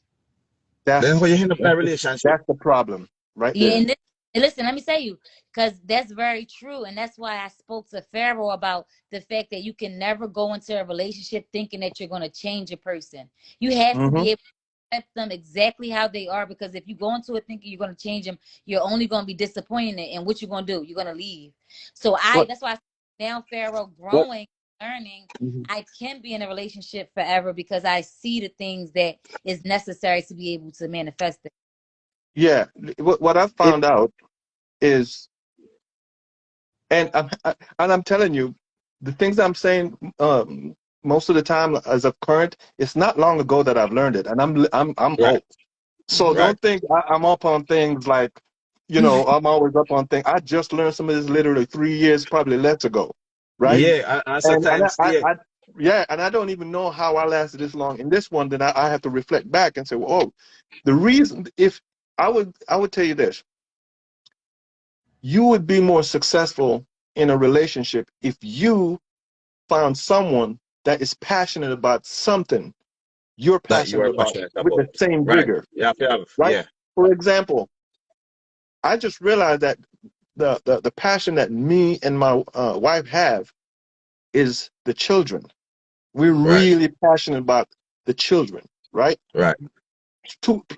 Then when That's you end up in a relationship, that's the problem right Yeah, there. and listen, let me tell you, because that's very true. And that's why I spoke to Pharaoh about the fact that you can never go into a relationship thinking that you're going to change a person. You have to Hmm. be able to accept them exactly how they are, because if you go into it thinking you're going to change them, you're only going to be disappointed. And what you're going to do, you're going to leave. So But that's why now Pharaoh well, growing, learning, mhm. I can be in a relationship forever because I see the things that is necessary to be able to manifest it. Yeah, what I it found out is, and I'm telling you, the things I'm saying most of the time as of current, it's not long ago that I've learned it, and I'm right, old. So right. don't think I'm up on things like, I'm always up on things. I just learned some of this literally 3 years, probably less ago, right? Yeah, and And sometimes yeah, yeah, and I don't even know how I lasted this long in this one. Then I have to reflect back and say, well, oh, the reason, if I would tell you this, you would be more successful in a relationship if you found someone that is passionate about something you're that you passionate are about passionate with the about. same Right. vigor, You have to have, right? yeah. For example, I just realized that the passion that me and my wife have is the children. We're Right. really passionate about the children, right? Right.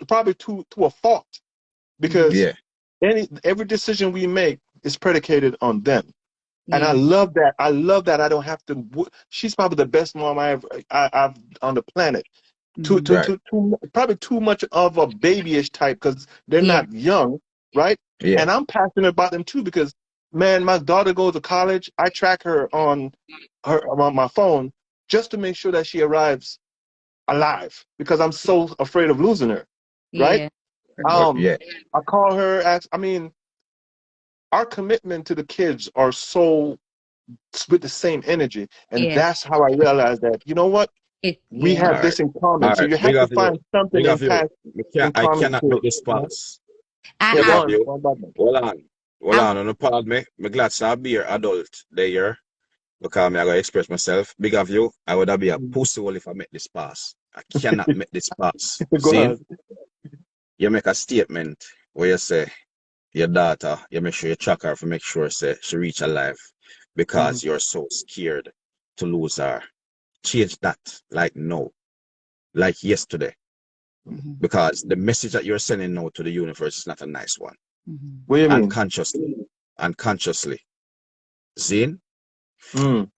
Probably to a fault, because Yeah. every decision we make is predicated on them. And I Yeah. love that. I love that I don't have to. She's probably the best mom I've on the planet. Mhm. Right. Probably too much of a babyish type because they're Yeah. not young, right? Yeah. And I'm passionate about them too because, man, my daughter goes to college. I track her on my phone just to make sure that she arrives alive because I'm so afraid of losing her, right? Yeah. Um, Yeah. I call her. I mean, our commitment to the kids are so with the same energy. And Yeah. that's how I realized that, you know what? We Yeah. All have right. this in All common. So right. you Big have to of you. find something Big of you. in I common cannot make to, this pass. yeah, Big go I of on. you. Go on, Batman. Hold on. Hold I on. On the pardon me. Me glad to be here adult there because me I gotta express myself. Big of you. I would have be a pussy hole if I make this pass. I cannot make this pass. Go Zine, ahead. you make a statement where you say your daughter, you make sure you track her to make sure say she reach alive Mm-hmm. because you're so scared to lose her. Change that like no, like yesterday. Mhm. Because the message that you're sending now to the universe is not a nice one. Mhm. What do you mean? Unconsciously. Zine, Mm.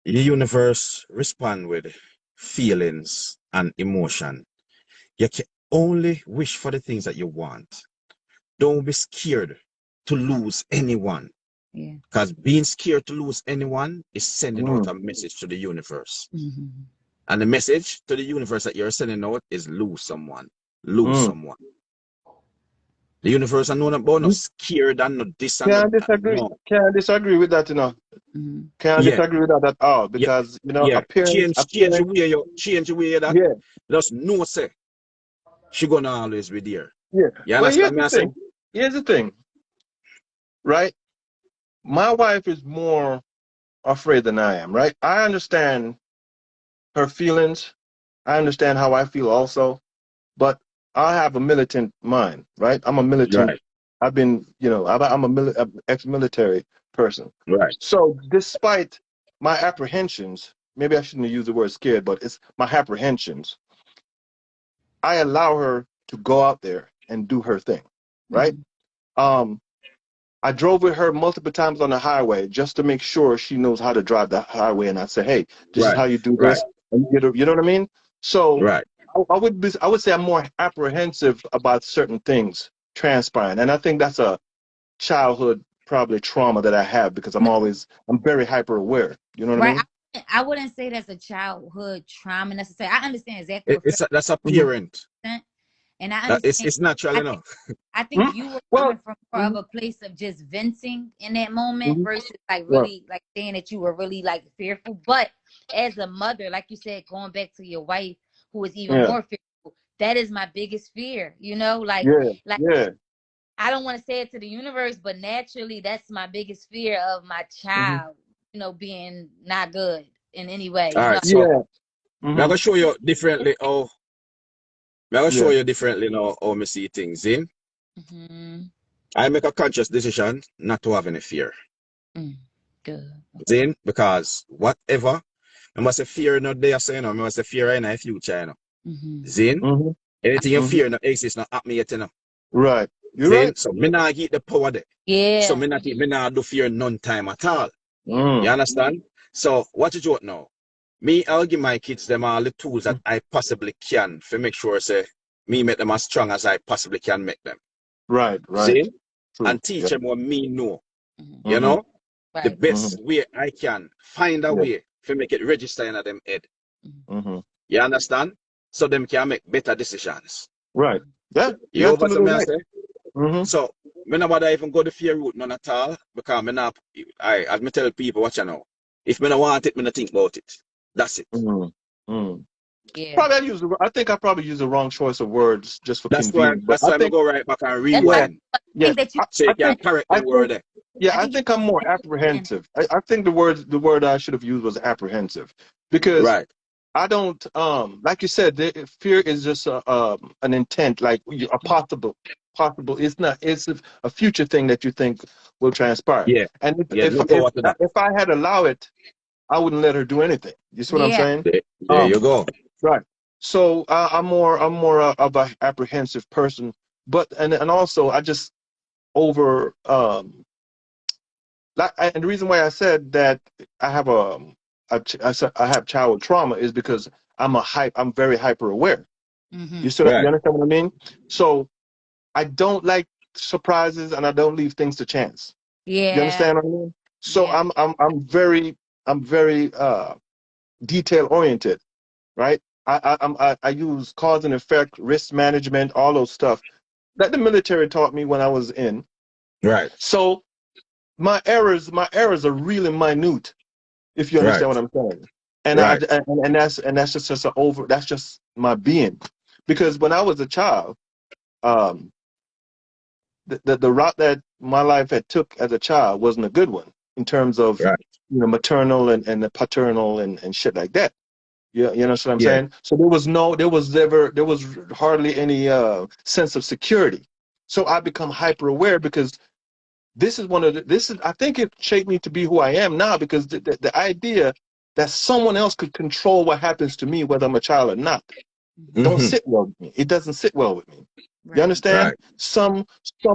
the universe respond with feelings and emotion. You can only wish for the things that you want. Don't be scared to lose anyone. Yeah. Because being scared to lose anyone is sending out Mm. a message to the universe. Mhm. And the message to the universe that you're sending out is lose someone. Lose Mm. someone. The universe are known about no scared and no this and Can't no, disagree. no. Can't disagree with that, you know. Mhm. Can't Yeah, disagree with that at all yeah, because, you know, yeah. Change the way that. yeah, Just know say she gonna always be there. yeah. You Well, here's understand me? the I say? thing. Here's the thing, right? My wife is more afraid than I am, right? I understand her feelings. I understand how I feel also, but I have a militant mind, right? I'm a militant. Right, I've been, you know, I'm a ex-military person. right, So despite my apprehensions, maybe I shouldn't have used the word scared, but it's my apprehensions. I allow her to go out there and do her thing, right? Mhm. Um, I drove with her multiple times on the highway just to make sure she knows how to drive the highway. And I say, hey, this is right, how you do right, this. And you know what I mean? So right. I would say I'm more apprehensive about certain things transpiring. And I think that's a childhood probably trauma that I have because I'm very hyper aware. You know what I Right. mean? I wouldn't say that's a childhood trauma necessarily. I understand exactly what That's a Mm-hmm. parent. saying, and I That understand. it's natural I think enough. I think Hmm. you were Well, coming from more of mhm, a place of just venting in that moment mhm, versus like well, really like saying that you were really like fearful. But as a mother, like you said, going back to your wife who is even yeah, more fearful, that is my biggest fear. You know, yeah, like yeah. I don't want to say it to the universe, but naturally that's my biggest fear of my Hmm. child, you know, being not good in any way, All you know. right, so Yeah. I'm Hmm. gonna show you differently how I'm gonna show Yeah. you differently now how me see things in. Mm-hmm. I make a conscious decision not to have any fear. Good. Zin, because whatever, I must say fear not there, so you know, I must say fear in the future, you know. Mm-hmm. Zin, Hmm. anything you Hmm. fear not exist, not happen yet, you know. Right. You're Zin, right. so me not get the power there. So Yeah. me not do fear none time at all. Yeah. You Mm. understand? So what you do now? Me, I'll give my kids them all the tools that Mm. I possibly can to make sure say me make them as strong as I possibly can make them. Right. Right. See? True. And teach Yeah. them what me know. Mm-hmm. You Hmm. know? The Right. Hmm. best way I can. Find a Yeah. way to make it register in them head. Mm-hmm. Hmm. You understand? So them can make better decisions. Right. Yeah. You're You over to absolutely me I right. say? Hmm. So me not bother even go the fear route none at all. Because me not as me tell people watch you know. If me not want it, me not think about it. That's it. Mm. Mm. Yeah. Probably I think I probably used the wrong choice of words just for That's why convenience. But that's why I go right back and That's why yeah, rewind. I yeah. think that you So you I can think correct I them think word there. yeah, I I think you think I'm more understand. apprehensive. I think the word I should have used was apprehensive because Right. I don't like you said fear is just an intent like a possible. It's not. It's a future thing that you think will transpire. Yeah. And Yeah. Look forward to that. if I had allowed it, I wouldn't let her do anything. You see what I'm Yeah. saying? There you go. Right. So I'm more of a apprehensive person, but and also I just over and the reason why I said that I have I have childhood trauma is because I'm very hyper aware. Mm-hmm. You understand what I mean? So I don't like surprises and I don't leave things to chance. You Yeah. understand what I mean? So Yeah. I'm very detail oriented, right? I use cause and effect, risk management, all those stuff that the military taught me when I was in. Right. So my errors are really minute, if you Right. understand what I'm saying. And Right. that's that's just my being. Because when I was a child, um, the route that my life had took as a child wasn't a good one in terms of Right. maternal and the paternal and shit like that. You know what I'm Yeah. saying? So there was hardly any sense of security. So I become hyper aware because I think it shaped me to be who I am now because the idea that someone else could control what happens to me, whether I'm a child or not, don't sit well with me. It doesn't sit well with me. You Right. understand? Right. Some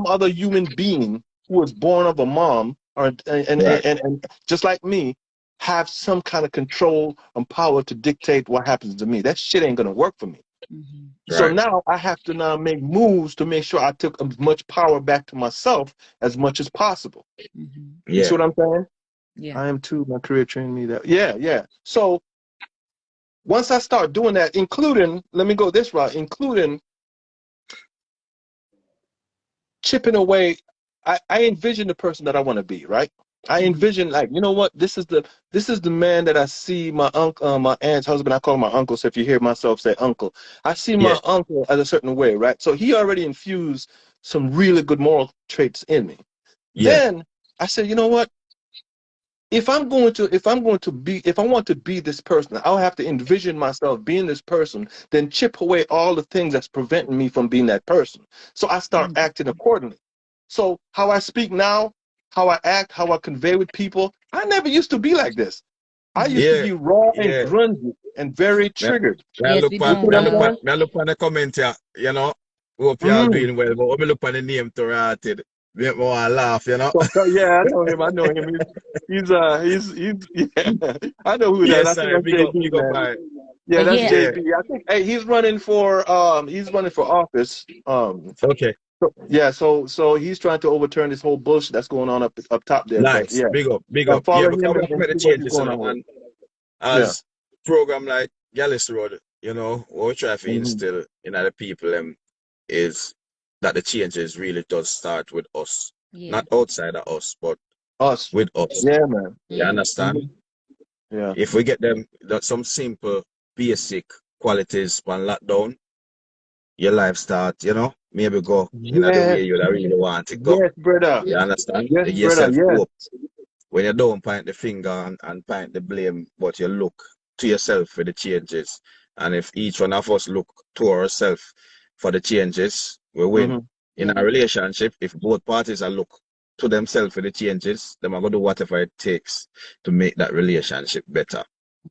other human being who was born of a mom Right. and just like me have some kind of control and power to dictate what happens to me. That shit ain't gonna work for me. Mm-hmm. So Right. now I have to now make moves to make sure I took as much power back to myself as much as possible. Mm-hmm. You see Yeah. what I'm saying? Yeah. I am too. My career trained me that. Yeah. So once I start doing that, including, let me go this route, including chipping away. I envision the person that I want to be, right? I envision like, you know what? This is the man that I see my uncle, my aunt's husband. I call him my uncle. So if you hear myself say uncle, I see Yeah. my uncle as a certain way, right? So he already infused some really good moral traits in me. Yeah. Then I said, you know what? If I want to be this person, I'll have to envision myself being this person, then chip away all the things that's preventing me from being that person. So I start Mm-hmm. acting accordingly. So how I speak now, how I act, how I convey with people, I never used to be like this. I used to Yeah. be raw and Yeah. grungy and very triggered. I Yes, look we on, You see doing what I I'm look on, well. saying? I look on the comment here, Hope y'all Mm. doing well, but when me look on the name to rotted, make me want to laugh. So, yeah, I know him. I know him. He's yeah. I know who that. I Yes, think I that's JB, big up, man. I. Yeah, But that's yeah, Yeah. JB. I think hey, he's running for office. Okay. Yeah, so he's trying to overturn this whole bullshit that's going on up top there. But Nice. yeah, Big up, big yeah, up. Yeah, follow because him we and, have to and make the see what he's changes, going on with. and Yeah. as program like Gyalis Road, what we try to Mm-hmm. instill in other people is that the changes really does start with us. yeah. Not outside of us, but Us. with us. Yeah, man. You Mm-hmm. understand? Yeah. If we get them that some simple basic qualities on lockdown, your life start, maybe go in the Yes. way you really want to go. Yes, brother. You understand? Yes, You give brother. yourself Yes. hope. When you don't point the finger and point the blame, but you look to yourself for the changes. And if each one of us look to ourselves for the changes, we win. Mm-hmm. In Yeah. a relationship, if both parties are look to themselves for the changes, they are going to do whatever it takes to make that relationship better.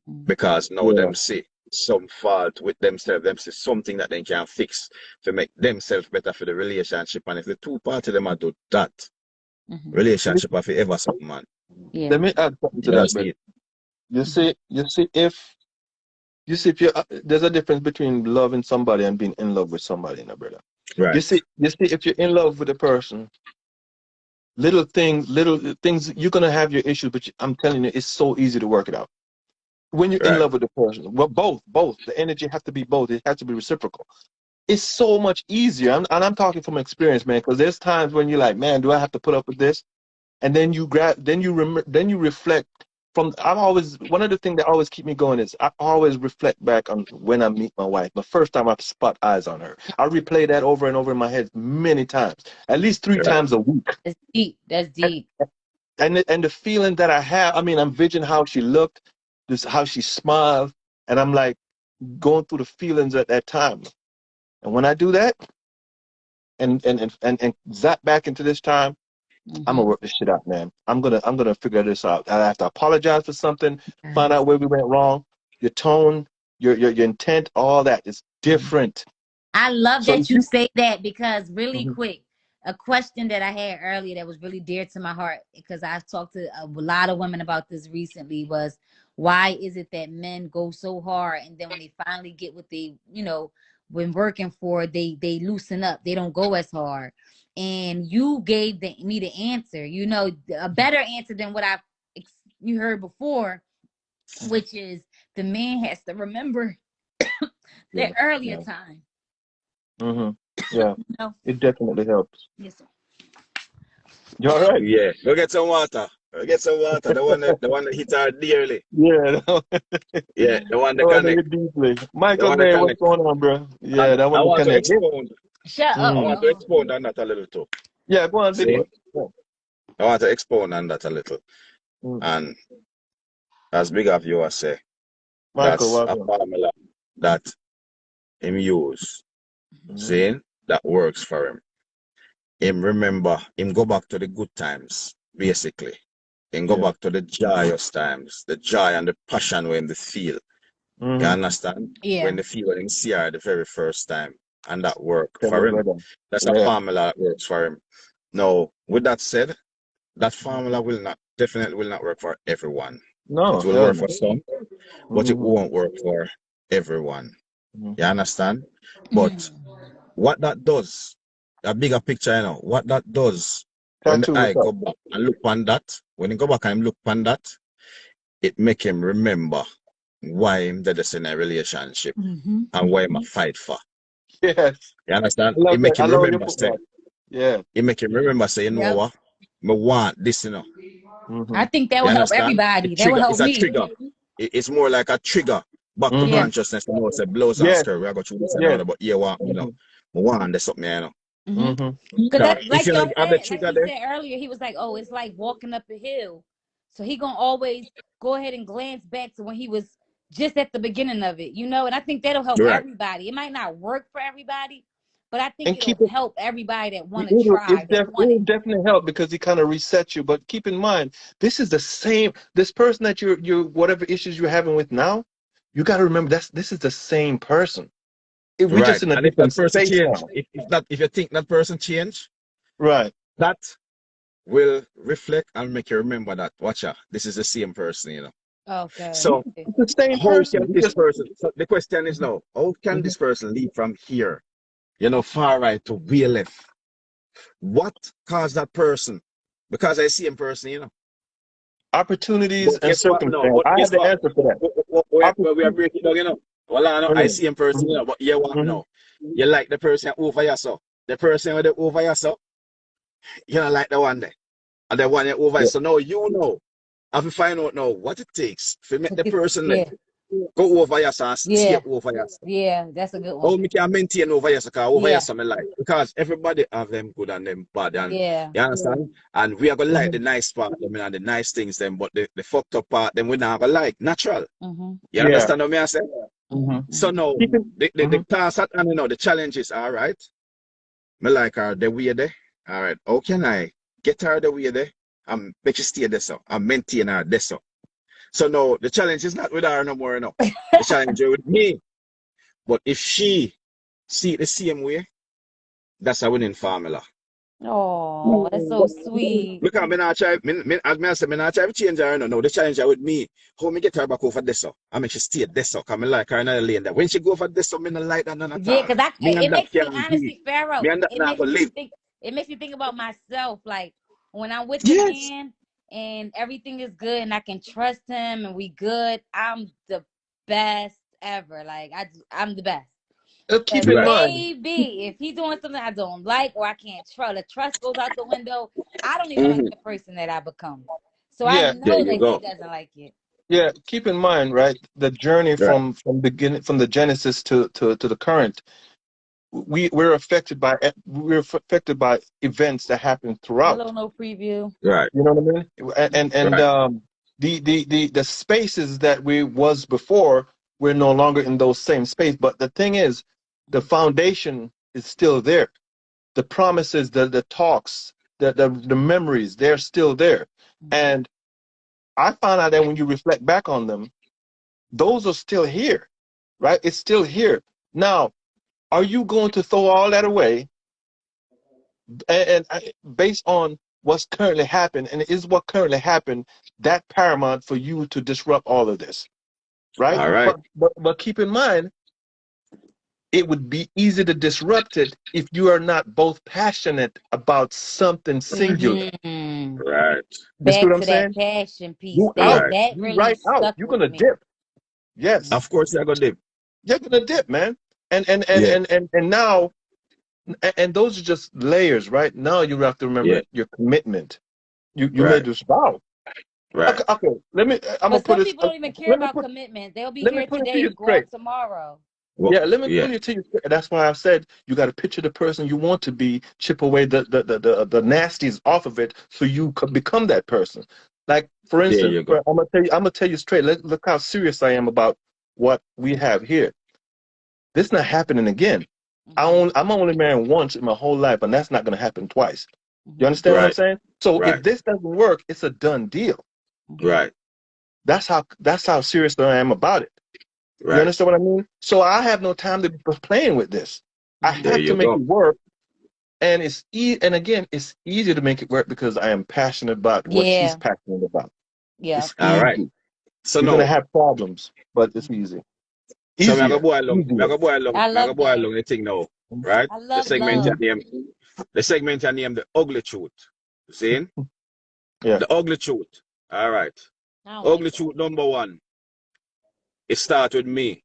Mm-hmm. Because now Yeah. them see some fault with themselves, them see something that they can fix to make themselves better for the relationship. And if the two parties of them are do that, Mm-hmm. relationship have ever something, man. Yeah. Let me add something to You that, see brother. it. If you there's a difference between loving somebody and being in love with somebody, now, brother. Right. You see, if you're in love with a person, little things, you're gonna have your issues, but I'm telling you, it's so easy to work it out. When you're in Right. love with a person, well, both, the energy has to be both. It has to be reciprocal. It's so much easier, and I'm talking from experience, man. Because there's times when you're like, man, do I have to put up with this? And then then you reflect. I'm always one of the things that always keep me going is I always reflect back on when I meet my wife. The first time I spot eyes on her, I replay that over and over in my head many times, at least three Right. times a week. That's deep. That's deep. And the feeling that I have, I mean, I'm envisioning how she looked, this how she smiled, and I'm like going through the feelings at that time. And when I do that, and zap back into this time, I'm gonna work this shit out, man. I'm gonna figure this out. I have to apologize for something, find out where we went wrong. Your tone, your intent, all that is different. I love So that you say that, because really Mhm. quick, a question that I had earlier that was really dear to my heart, because I've talked to a lot of women about this recently, was why is it that men go so hard and then when they finally get what they, when working for, they loosen up. They don't go as hard. And you gave me the answer, a better answer than what you heard before, which is the man has to remember Yeah, their earlier yeah. time. Yeah, No. it definitely helps. Yes, sir. You all right? Yeah. Go get some water. Go get some water. The one that hit her dearly. Yeah, Yeah, the one that I know you connect. deeply. The Michael one that May, what's connect. going on, bro? Yeah, And that I one to want to connect. expound. Shut I up, Mm. want to y'all. expound on that a little too. Yeah, go on, See? Bigfoot. Yeah. I want to expound on that a little. Mm. And as big of you I say, Michael, that's a welcome. formula that him use. See? That works for him. Him go back to the good times, basically. Him go Yeah. back to the joyous times, the joy and the passion when they feel. You understand? Yeah. When they feel when him see her the very first time. And that work Tell for me, him. brother. That's a Yeah. formula that works for him. Now, with that said, that formula definitely will not work for everyone. No, It will hell work no. for some, but it won't work for everyone. You understand? But what that does, a bigger picture, what that does, when the Tattoo, eye what's up? go back and look on that, when he go back and look on that, it make him remember why him did this in a relationship and why him a fight for. Yes. You understand? I love It that. make I him love when you remember put say, that. Yeah. it make him remember say, you know Yep. what? Me want this, I think that You would help understand? everybody. That would It's help a me. trigger. It's more like a trigger back to Yeah. consciousness. Say blows and Yes. skirt. We are going through this and Yes. all, but yeah, what one there's something, Because Because that, if like you y'all like have the said, like trigger he there, said earlier, he was like, "Oh, it's like walking up a hill." So he gonna always go ahead and glance back to when he was just at the beginning of it, And I think that'll help right. everybody. It might not work for everybody, but I think And keep it'll it. help everybody that want to It try, that want will it. definitely help because he kind of resets you. But keep in mind, this is the same. This person that you're whatever issues you're having with now, you got to remember this is the same person. We Right. just in a And if different that person space change, now. if you think that person change, Right. that will reflect and make you remember that, watch out, this is the same person. Okay. So It's the same how person. can You this just person, so the question is now, how can Mhm. this person leave from here, far right to way left? What caused that person? Because I see him person. Opportunities But and guess what? No, circumstance. but I have guess the what? answer for that. We are Opportunity. breaking down. Well, I know I see him person, Mhm. but you what Mhm. now? You like the person over you, so the person with the over you, so you don't like the one there. And the one you over you. Yeah. So now I have to find out now what it takes to make the person there Yeah. go over you, so and stay Yeah. over you. Yeah. That's a good How one. me can maintain over here, because over here Yeah. some like. Because everybody have them good and them bad. And Yeah. you understand? And we are gonna like the Mhm. nice part, and the nice things them, but the fucked up part, then we're not gonna like. Natural. Mm-hmm. You Yeah. understand what I say? Mhm. So now Keep it. the Mhm. task at and the challenge is all right. Me like her the way there. All right. How can I get her the way there and make she stay there so and maintain her there so? So now the challenge is not with her no more, The challenge is with me. But if she see it the same way, that's a winning formula. Oh, that's so sweet. Because me not try, as me say, me not try to change her, no. The challenge her with me, how me get her back over this so. I mean, she stay this so, because I like her in the lane there. When she go for this so, me not like that none at Yeah, all. because Me and it that makes me can't be. honestly, Pharaoh, Me and that it not makes gonna me live. think, about myself. Like when I'm with the Yes. man and everything is good and I can trust him and we good, I'm the best ever. Like I'm the best. Keep But in Right. mind. maybe if he's doing something I don't like or I can't trust, the trust goes out the window. I don't even like Mm-hmm. the person that I become. So I Yeah. There know you that he go. doesn't like it. Yeah. Keep in mind, right? The journey Right. from beginning from the genesis to the current. We're affected by events that happen Hello, throughout. no preview. Right. You know what I mean? And Right. the spaces that we was before, we're no longer in those same space. But the thing is, the foundation is still there. the promises, the talks, the memories, they're still there. And I found out that when you reflect back on them, those are still here, right? It's still here. Now, are you going to throw all that away based on what's currently happened? And is what currently happened that paramount for you to disrupt all of this, right? All right. But keep in mind, it would be easy to disrupt it if you are not both passionate about something singular. Mhm. Right. You see Back what I'm to that saying? passion piece. You That out, Right. that you really right out. stuck You're with gonna me. dip. Yes, Of course, you're gonna dip. you're gonna dip, man. Yeah. And now, and those are just layers, right? Now you have to Yeah. remember your commitment. You made Right. this vow. Right. Okay. Let me. I'm gonna But put some this. people don't even care Let me about put. commitment. They'll be Let me here put it to today you and go straight. out tomorrow. Well, Yeah, let me yeah. put it to you straight. That's why I've said you got to picture the person you want to be, chip away the nasties off of it, so you could become that person. Like for There instance, you go. I'm gonna tell you straight. Look how serious I am about what we have here. This not happening again. I'm only married once in my whole life, and that's not gonna happen twice. You understand what I'm Right. saying? So if Right. this doesn't work, it's a done deal. Right. That's how serious I am about it. You Right. understand what I mean? So I have no time to be playing with this. I There have to you make go. it work, and and again, it's easier to make it work because I am passionate about what she's Yeah, passionate about. yeah. It's All right. easy. So You're gonna now, have problems, but it's easy. so I go Easier. boy along. I Easier. go boy along. I I go love boy that. along the thing now. Right. I love love. The segment I name the ugly truth. See? Yeah. The ugly truth. All right. I don't like Ugly that. truth number one. It starts with me.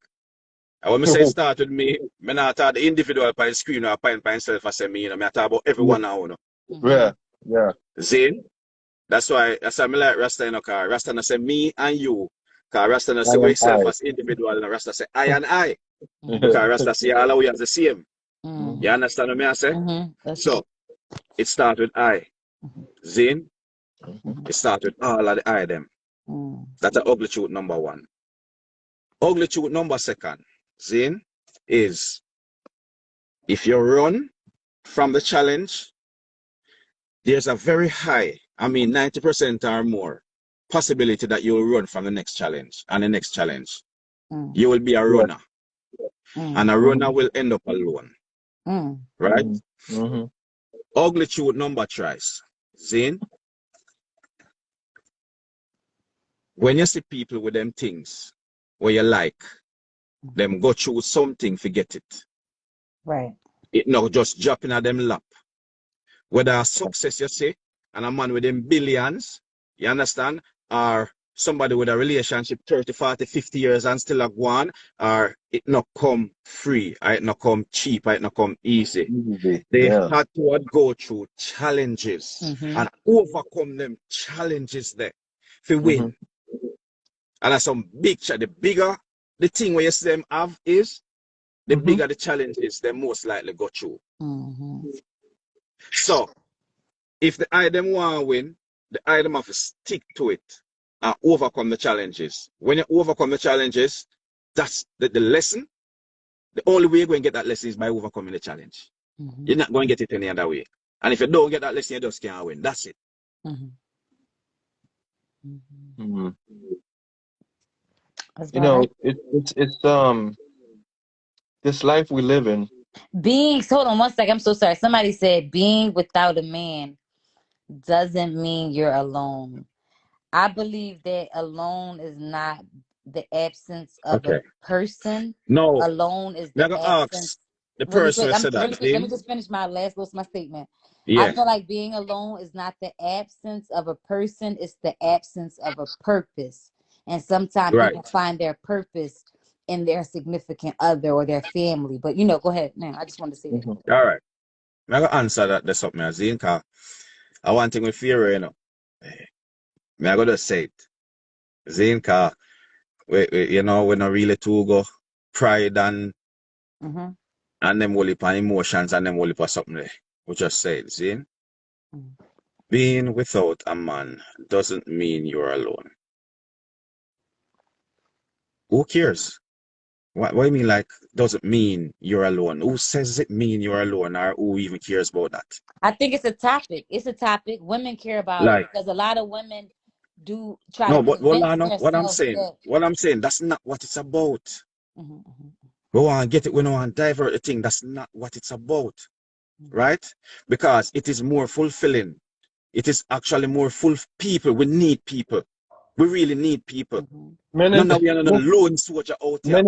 And when I say it start with me, I not talk the individual by the screen or by himself. I say me, you know, I talk about everyone now. You know. Yeah. Yeah. Zane, that's why I like Rasta in a car. Rasta no say me and you. Because Rasta no I say we am self I. as individual and Rasta say I and I. Mm-hmm. Because Rasta say all of we as the same. You Mhm. understand what I say? Mm-hmm. That's true. So it starts with I. Zane, Mhm. it starts with all of the I them. Mm-hmm. That's the ugly truth number one. Ugly truth number second, Zane, is if you run from the challenge, there's a very high, 90% or more possibility that you will run from the next challenge and the next challenge. You will be a Yeah. runner, and Mm-hmm. a runner Mhm. will end up alone, Mm-hmm. right? Mhm. Mhm. Ugly truth number tries. Zane, when you see people with them things where you like, them go through something, forget it. Right. It not just dropping at them lap. Whether a success you see, and a man with them billions, you understand, or somebody with a relationship 30, 40, 50 years and still a go on, or it not come free, or it not come cheap, or it not come easy. Easy. They Yeah. had to go through challenges Mm-hmm. and overcome them challenges there to Mhm. win. And that's some big the bigger the thing where you see them have is, the Mhm. bigger the challenges they most likely go through. Mm-hmm. So if the item want to win, the item have to stick to it and overcome the challenges. When you overcome the challenges, that's the lesson. The only way you're going to get that lesson is by overcoming the challenge. Mm-hmm. You're not going to get it any other way. And if you don't get that lesson, you just can't win. That's it. Mm-hmm. Mm-hmm. Mhm. That's You what I know, like. it's this life we live in. Hold on one second. I'm so sorry. Somebody said being without a man doesn't mean you're alone. I believe that alone is not the absence of a Okay. person. Now, Alone is I'm the going to absence. ask the Really person quick, who I'm said that, really quick. Let me Zane. just finish my my statement. I Yeah, feel like being alone is not the absence of a person, it's the absence of a purpose. And sometimes people right. find their purpose in their significant other or their family. But go ahead. Man, I just wanted to say that. Mhm. All right. I'm going to answer that. That's something, Zane, because I want thing with fear, you know. I'm going to say it. Zane, because we're not really too go pride Mm-hmm. and them will on emotions and them will for something there. We just say it, see? Mm-hmm. Being without a man doesn't mean you're alone. Who cares? What do you mean, like, doesn't mean you're alone? Who says it mean you're alone, or who even cares about that? I think it's a topic. It's a topic. Women care about it Like, because a lot of women do try to no, but convince Lana, themselves that. what I'm saying, that's not what it's about. Mhm, mhm, We want to get it, we don't want to divert the thing. That's not what it's about, mhm, right? Because it is more fulfilling. It is actually more full people. We need people. We really need people. mhm. Men None and of we are not a lone soldier out here.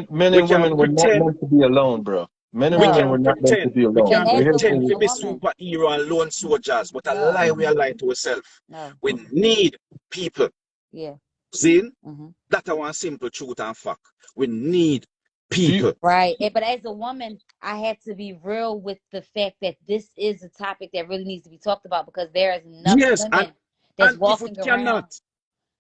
men We and can women were not pretend. meant to be alone, bro. Men and We women were No, can not meant to pretend. be We alone. can and We as have a pretend to. to be woman, superhero and lone soldiers, but a no, lie we are lying to ourselves. no, We need people. yeah, See? hmm That's one simple truth and fact. We need Do you people. right. But as a woman, I had to be real with the fact that this is a topic that really needs to be talked about because there is enough Yes, women that's and if we walking cannot, around,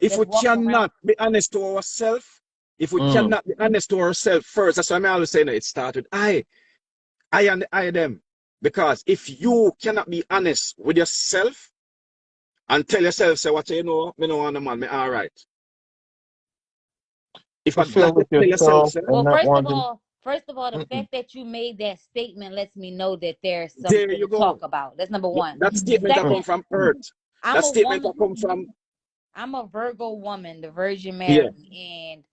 that's walking around. be honest to ourselves, if we mm, cannot be honest to ourselves first, that's why I'm always saying that it started I and I them. Because if you cannot be honest with yourself and tell yourself, say what you know, me no want a man, me all right. If I fulfill that you with tell yourself, yourself say, and Well, not wanting? first of all, the Mm-mm. fact that you made that statement lets me know that there's there something you to go. talk about. That's number one. That statement that come Second, from earth. I'm That a statement woman. that come from I'm a Virgo woman, the Virgin yeah, Mary, and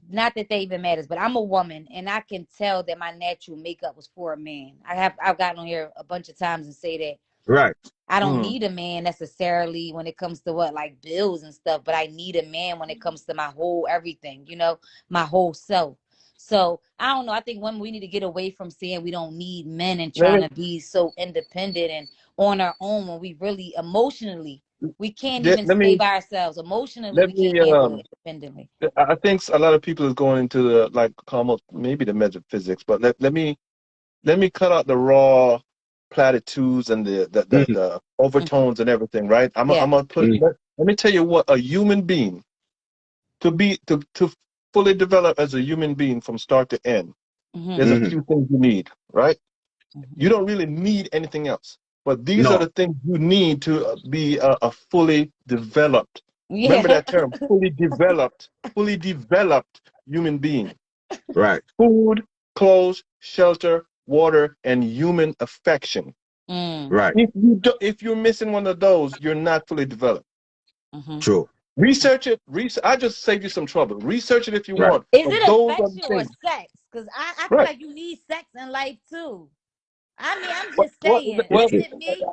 not that that even matters, but I'm a woman, and I can tell that my natural makeup was for a man. I've gotten on here a bunch of times and say that right. I don't Mm. need a man necessarily when it comes to what like bills and stuff, but I need a man when it comes to my whole everything, my whole self. So I don't know. I think when we need to get away from saying we don't need men and Let trying me to be so independent and on our own when we really emotionally we can't let, even let stay me by ourselves. Emotionally, let we can't me handle it independently. I think a lot of people is going into the like almost maybe the metaphysics, but let me cut out the raw platitudes and Mm, the Mhm. overtones and everything, right? Yeah. I'm gonna put mm, let me tell you what a human being to fully develop as a human being from start to end. hmm There's a mm. few things you need, right? hmm You don't really need anything else, but these are No, the things you need to be a fully developed. Remember Yeah. that term, fully developed human being. right, Food, clothes, shelter, water, and human affection. mm. right. If you're missing one of those, you're not fully developed. hmm True. Research it. I just saved you some trouble. Research it if you Right. want. Is But it those are the affection or things. sex? Because I feel Right. like you need sex in life too. I mean, I'm What just what saying. It's well Is true. it me?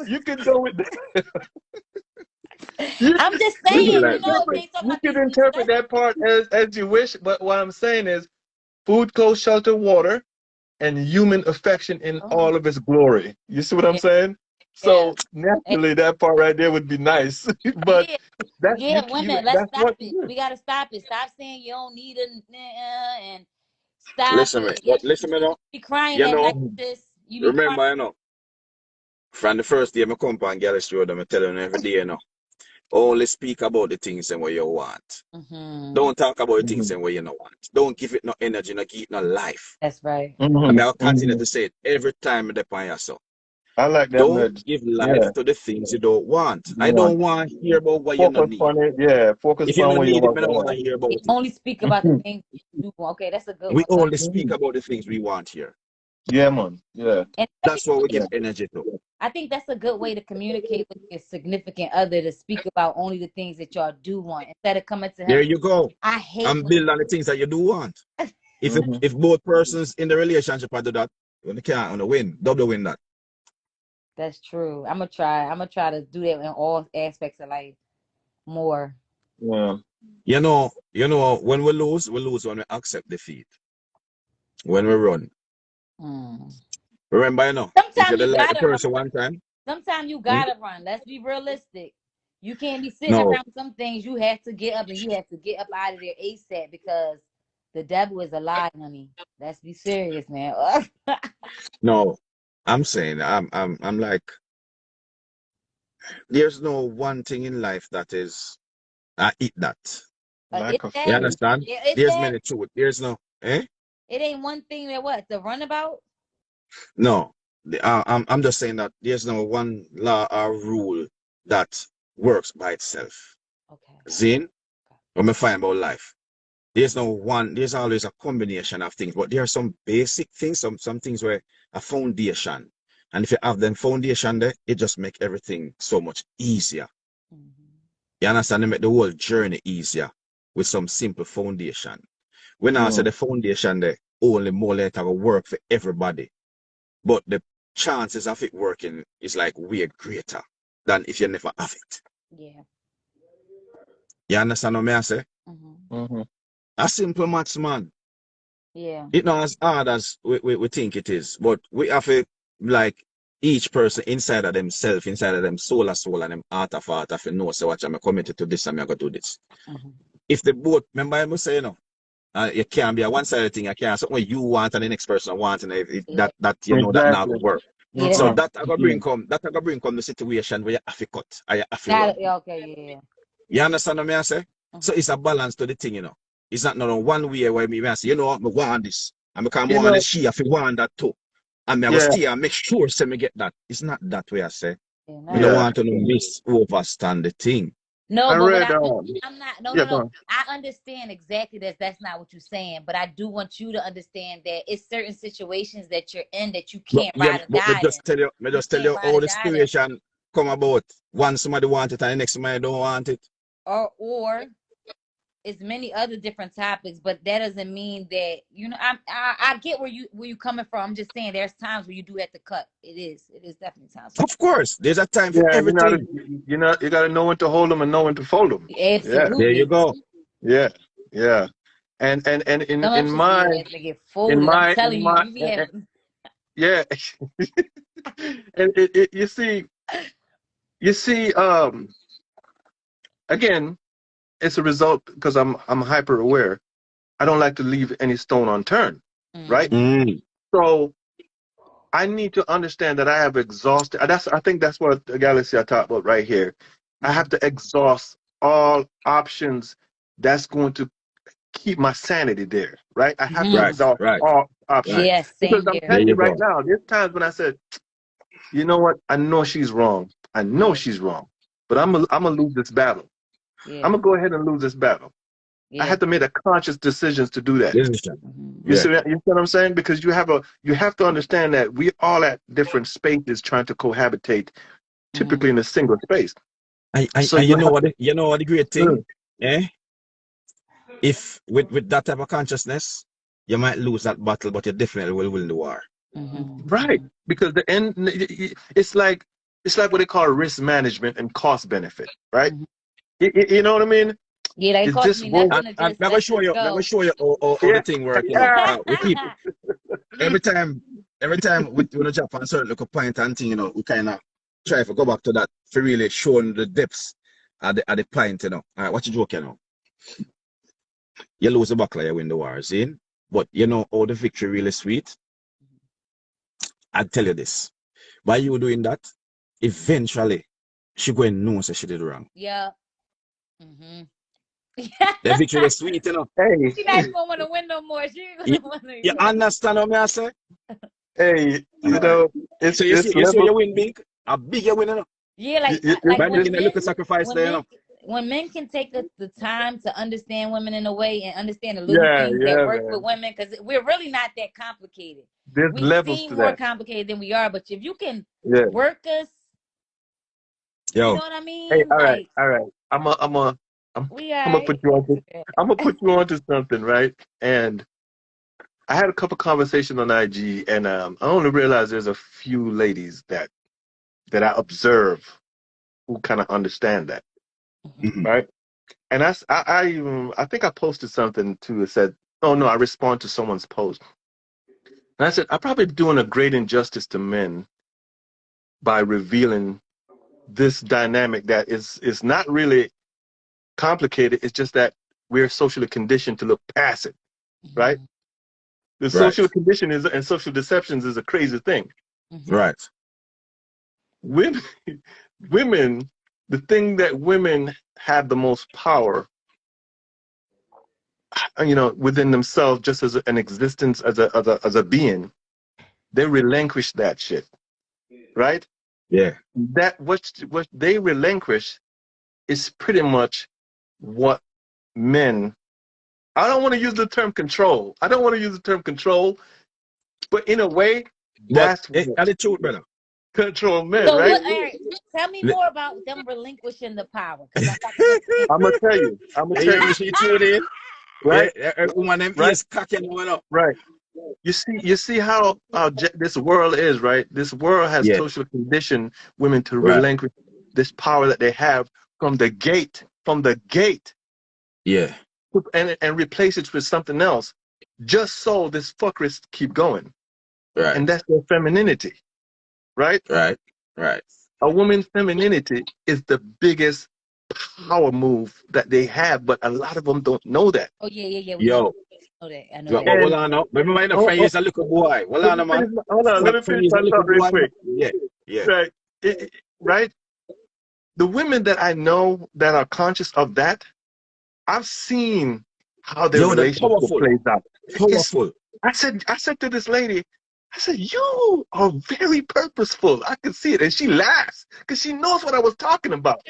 you could go with you I'm just you Maybe can saying, like that. if interpret they talk you about can these interpret that necessities. part as you wish, but what I'm saying is food, clothes, shelter, water, and human affection in Oh, all of its glory. You see what I'm yeah, saying? yeah. So naturally, that part right there would be nice, but Yeah, that yeah, you women, let's that's stop what it. you do. We gotta stop it. Stop saying you don't need a and stop Listen, man. it. But listen, you know, You be crying you at know, night, Mhm. sis. You be crying. remember, you know, from the first day I come on Gyalis Road, I'm telling you every day, you know, only speak about the things and what you want. Hmm Don't talk about the things Mhm. and what you don't want. Don't give it no energy, no give it no life. That's right. I mean, Mhm. I'll continue Mhm. to say it every time I depend on yourself. I like that Don't nudge. give life Yeah, to the things you don't want. I yeah. don't want to hear about what you don't Focus need. on it. Yeah, focus If you on don't what you need it, want I don't want to to hear about You it. only speak have. about the things you do. Okay, that's a good We one. only speak Mhm. about the things we want here. Yeah, man. Yeah, And That's what we yeah. give energy to. I think that's a good way to communicate with your significant other to speak about only the things that y'all do want instead of coming to There him. you go. I hate And when build on the things that you do want. Mhm. If both persons in the relationship are do that, when they can't on the win, double win that. that's true. I'm gonna try. I'm gonna try to do that in all aspects of life more. Yeah. When we lose when we accept defeat. When we run. Mm. Remember, if you Sometimes you don't like the gotta run. person one time, Sometimes you hmm? gotta run. Let's be realistic. You can't be sitting No, around some things. You have to get up and you have to get up out of there ASAP because the devil is a lie, honey. Let's be serious, man. no. I'm saying I'm like there's no one thing in life that is I eat that. Is Lack of You that? faith. understand? Is There's that? many truth. There's no It ain't one thing that what the runabout. no. I'm just saying that there's no one law or rule that works by itself. Okay. Zine, when we find about life. there's no one, there's always a combination of things, but there are some basic things, some things where a foundation. And if you have them foundation there, it just make everything so much easier. You understand? It make the whole journey easier with some simple foundation. When I say the foundation there, only more later will work for everybody. But the chances of it working is like way greater than if you never have it. Yeah. You understand what I say? A simple maths, man. Yeah. It's not as hard as we think it is, but we have to, like, each person inside of themselves, inside of them soul and them heart of know, say, watch, I'm committed to this and I'm going to do this. If the both, remember I say, it can't be a one-sided thing. I can't something you want and the next person wants, and that you know that now will work. Yeah, So that I gonna bring come the situation where you have to cut, I have to run. okay, yeah. You understand what I say? So it's a balance to the thing, It's not no one way where me say, I want this. And because I want she have to want that too. And I will stay and make sure say me get that. It's not that way I say. I don't want to miss overstand the thing. No, I but read, I'm not. No. I understand exactly that's not what you're saying, but I do want you to understand that it's certain situations that you're in that you can't ride or die. Me just tell you how the situation come about. One somebody want it and the next somebody don't want it. Or it's many other different topics, but that doesn't mean that I get where you coming from. I'm just saying there's times where you do have to cut. It is definitely times. Of course, there's a time for everything. You got to know when to hold them and know when to fold them. Absolutely. Yeah. There you go. Yeah. And in my I'm telling you, yeah. And you see, again, it's a result because I'm hyper aware. I don't like to leave any stone unturned, right? So I need to understand that I have exhausted. I think that's what Gyalis I talked about right here. I have to exhaust all options that's going to keep my sanity there, right? I have to exhaust all options. Yes, because I'm telling you right now, there's times when I said, you know what? I know she's wrong. I know she's wrong, but I'm gonna lose this battle. I'm gonna go ahead and lose this battle. I had to make a conscious decision to do that. You see what I'm saying? Because you have to understand that we all at different spaces trying to cohabitate, typically in a single space. So you know what the great thing, if with that type of consciousness, you might lose that battle, but you definitely will win the war. Right, because the end, it's like what they call risk management and cost benefit, right? You know what I mean? Yeah, they cost me nothing. I'm gonna show you how the thing works. We keep every time we jump on a certain little point and thing, we kind of try to go back to that for really showing the depths at the point, All right, what you joking, You lose the battle, you win the war, see? But how the victory really sweet? I'll tell you this. By you doing that, eventually she going to know she did wrong. Yeah. The victory is sweet, She not even want to win no more. You understand what I say? Hey, so you see you win big, a bigger winner. Yeah, like making a little sacrifice there. When men can take the time to understand women in a way and understand the little things that work with women, because we're really not that complicated. There's levels seem to more that. complicated than we are, but if you can work us, you know what I mean? Hey, all right. I'm gonna put you on. I'm gonna put you onto something, right? And I had a couple conversations on IG, and I only realized there's a few ladies that I observe who kind of understand that, right? And I think I posted something too. It said, "Oh no," I respond to someone's post, and I said, "I'm probably doing a great injustice to men by revealing this dynamic that is not really complicated. It's just that we're socially conditioned to look past it, right? The social condition and social deceptions is a crazy thing, right? Women, the thing that women have the most power, within themselves, just as an existence, as a being, they relinquish that shit, right? Yeah. That what they relinquish is pretty much what men I don't want to use the term control. I don't want to use the term control, but in a way, But that's it, what and the truth, brother. control men, So right? what, Eric, tell me Le- more about them relinquishing the power, because I got to understand. I'm gonna tell you. I'm gonna Yeah, tell you you. know, she tune in. Right, Yeah, woman, them right, ears cocking one up. right. You see how this world is, right? This world has Yeah, social conditioned women to right. relinquish this power that they have from the gate, Yeah, and replace it with something else, just so this fuckers keep going. And right, that's their femininity, right? right, right. A woman's femininity is the biggest power move that they have, but a lot of them don't know that. Oh yeah. We Yo, know that. I know well, that. well, And well, no. Remember, in the oh, friend oh, is a little boy. Well, let me on, man. finish. Hold on, let me Friend finish is a my little thought real boy. quick. Yeah, yeah. Right, right. The women that I know that are conscious of that, I've seen how their Yo, they're relationship powerful, plays out. It's, powerful. I said to this lady, I said, you are very purposeful. I can see it. And she laughs because she knows what I was talking about,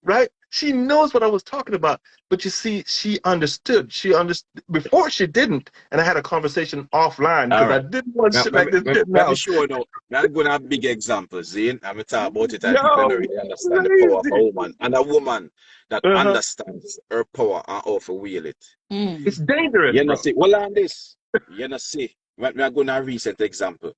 right? She knows what I was talking about. But you see, she understood. She understood before she didn't. And I had a conversation offline All because I right. didn't want Now, shit like this getting let me out. show you now. I'm going to have big examples, Zane. I'm going to talk about it, and people don't Yo, really understand the power of a crazy. woman. And a woman that Uh-huh. understands her power and how to wield it. It's dangerous, You know, bro. see, well, on this, you know, see, we're going to a recent example.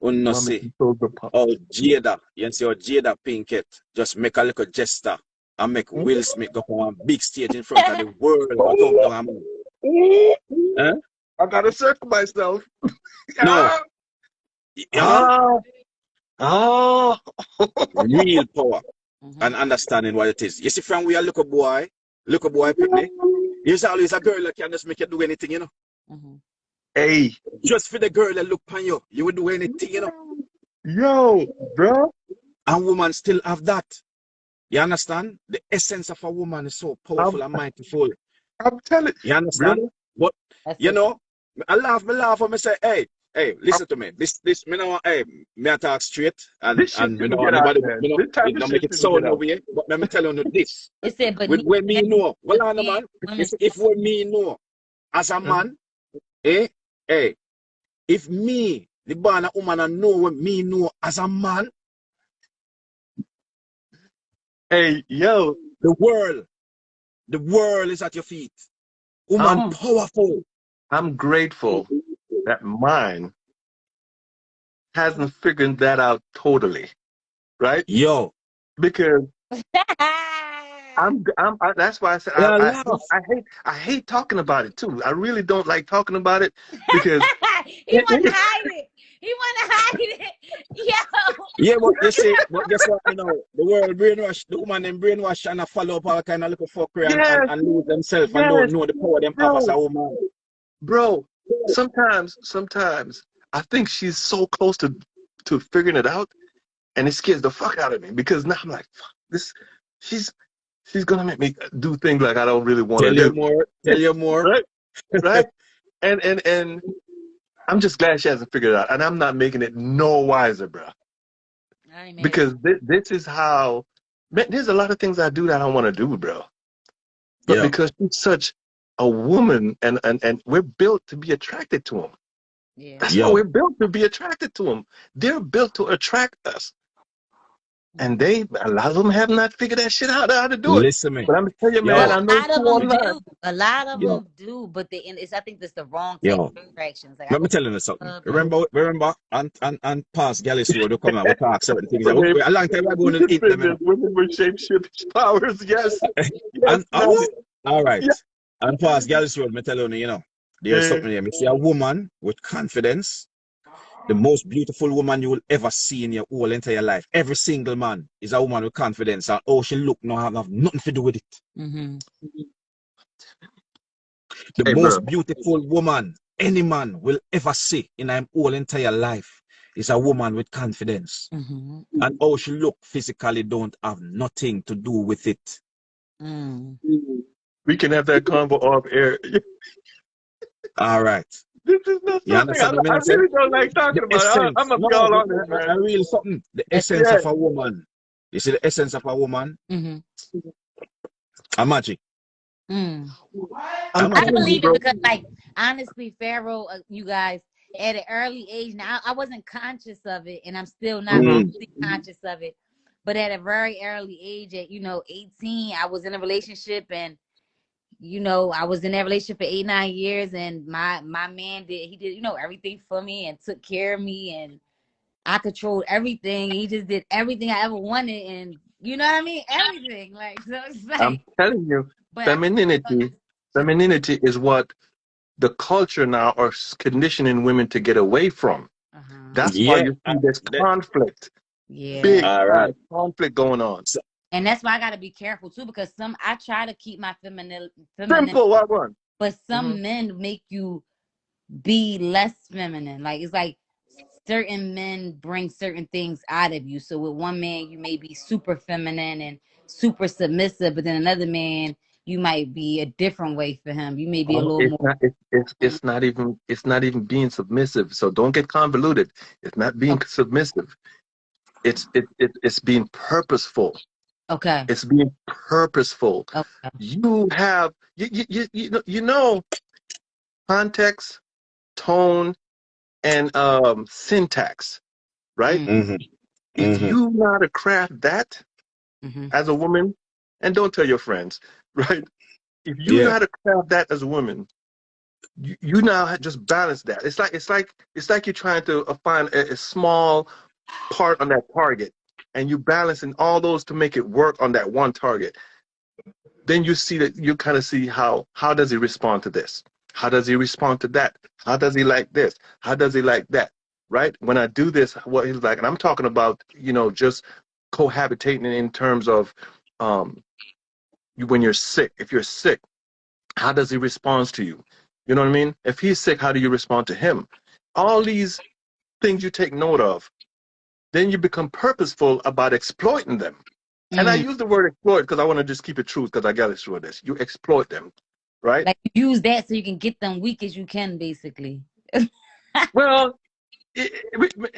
You know, Mommy see, controls the power. oh, Jada, you see, how Jada Pinkett just make a little gesture and make Will Smith go on a big stage in front of the world. Go talk to him. Huh? I gotta circle myself. No, Ah, huh? ah, ah. Real power Mm-hmm. and understanding what it is. You see, from we are little boy picnic, there's always a girl that can just make you do anything, you know. Mm-hmm. Hey, Just for the girl that look on you, you would do anything, you know. yo, bro. And women still have that. You understand? The essence of a woman is so I'm, powerful and mightyful. I'm telling You brother. understand? But That's you so know, I laugh and I say, hey, listen to me. This me know me I talk straight and This shit and me shouldn't know get out, anybody man. me know This type it of don't shit make it shouldn't get sound no out. way. But let me tell you this. it said, but When me know, well on men, man, women if when me know as a man, eh, hey, if me, the born a woman and know what me know as a man, Hey, yo, the world is at your feet. Woman I'm powerful. I'm grateful that mine hasn't figured that out totally, right? Yo, Because that's why I said yeah, laugh. I hate talking about it too. I really don't like talking about it because he want to hide it. He want to hide it. Yo. Yeah, but you see, but guess what? You know, the world brainwash, the woman them brainwash and follow up all kind of little fuckery yes, and lose themselves and don't yes, know the power them have as bro, a woman. bro. Sometimes I think she's so close to figuring it out, and it scares the fuck out of me because now I'm like, fuck this. She's she's gonna make me do things like I don't really want to do, Tell you more. right? Right? And I'm just glad she hasn't figured it out, and I'm not making it no wiser, bro. I ain't mad at Because this is how. Man, there's a lot of things I do that I don't want to do, bro. But Yeah, because she's such a woman, and we're built to be attracted to them. you. Yeah. That's why yo, we're built to be attracted to them. They're built to attract us, and a lot of them have not figured that shit out how to do it. listen me. But I'm gonna tell you, Well, man, Yo, I a know lot two of them online. do. A lot of yo, them do, but I think that's the wrong type yo. of attractions. Like I Let go me to tell you the something. club and Remember, and past Gyalis Road, we come and we talk certain things. When they A long time ago, we eat them, you know. defended women with shapeshift powers, yes, yes, And man, all right. yeah. And past Gyalis Road, me tell you, you know, there's Eh, something here. Me see a woman with confidence. The most beautiful woman you will ever see in your whole entire life. Every single man is a woman with confidence. And oh, she look no have nothing to do with it. mm-hmm. The Hey, bro. most beautiful woman any man will ever see in her whole entire life is a woman with confidence. Mm-hmm. And how she look physically don't have nothing to do with it. Mm. We can have that convo off air. All right. This is not You something understand what I I say? really don't like The talking about. I'm essence. gonna be No, all on it, I man. real something. The That's essence Yeah. of a woman. You see the essence of a woman? mm-hmm. A magic. Mm. I'm I telling you, believe it bro. because, like, honestly, Pharaoh, you guys, at an early age, now I wasn't conscious of it, and I'm still not Mm-hmm. fully conscious of it. But at a very early age, at 18, I was in a relationship, and I was in that relationship for 8, 9 years, and my man did everything for me and took care of me, and I controlled everything. He just did everything I ever wanted, and you know what I mean, everything. Like, so it's I'm like, telling you, but I femininity, just femininity is what the culture now are conditioning women to get away from. That's why Yeah. you see this conflict, yeah. big All time right. conflict going on. So, And that's why I got to be careful too, because I try to keep my feminine, Simple, what one? but Mm-hmm. some men make you be less feminine. Like, it's like certain men bring certain things out of you. So with one man, you may be super feminine and super submissive, but then another man, you might be a different way for him. You may be a Oh, little it's more. not. It's not even being submissive. So don't get convoluted. It's not being Okay. submissive. It's being purposeful. Okay. It's being purposeful. Okay. You have context, tone, and syntax, right? Mm, mm-hmm, If mm-hmm. you know how to craft that hmm as a woman, and don't tell your friends, right? If you know Yeah. how to craft that as a woman, you now just balance that. It's like you're trying to find a small part on that target, and you balancing all those to make it work on that one target. Then you see that you kind of see how does he respond to this? How does he respond to that? How does he like this? How does he like that? Right? When I do this, what he's like, and I'm talking about just cohabitating in terms of when you're sick. If you're sick, how does he respond to you? You know what I mean? If he's sick, how do you respond to him? All these things you take note of, then you become purposeful about exploiting them. And I mm. use the word exploit because I want to just keep it true because I got it through this. You exploit them, right? Like, use that so you can get them weak as you can, basically. Well,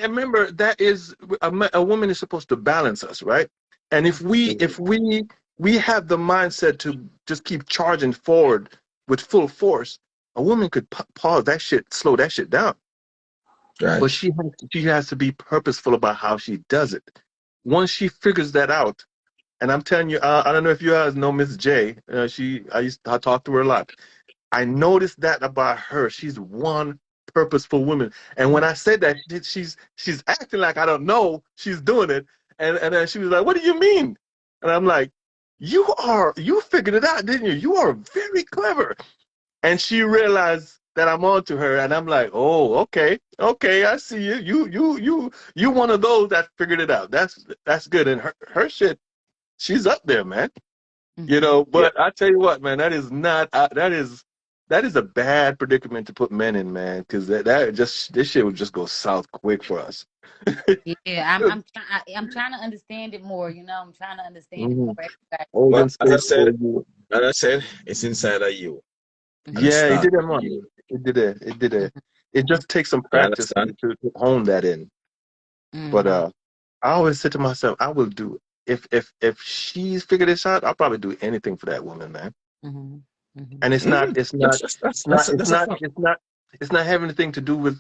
remember that is a woman is supposed to balance us, right? And if we have the mindset to just keep charging forward with full force, a woman could pause that shit, slow that shit down. Right. But she has to be purposeful about how she does it. Once she figures that out, and I'm telling you, I don't know if you guys know Miss J. I talk to her a lot. I noticed that about her. She's one purposeful woman. And when I said that, she's acting like I don't know she's doing it. And then she was like, "What do you mean?" And I'm like, you figured it out, didn't you? You are very clever." And she realized that I'm on to her, and I'm like, "Oh, okay, I see you. You one of those that figured it out. That's good." And her shit, she's up there, man. Mhm. Yeah. But I tell you what, man, that is not that is a bad predicament to put men in, man, because this shit would just go south quick for us. Yeah, I'm trying to understand it more. I'm trying to understand it Mhm. more. Everybody. Old But and straightforward. as I said, it's inside of you. And it Mhm. Yeah, it starts did that, with man. you. It did it. It did it. Mhm. It just takes some You practice understand? to hone that in. But Mhm. I always say to myself, I will do if she's figured this out, I'll probably do anything for that woman, man. Mhm. Mhm. And it's Mm-hmm. not it's Yes, not that's it's not it's that's a not fact. it's not it's not having anything to do with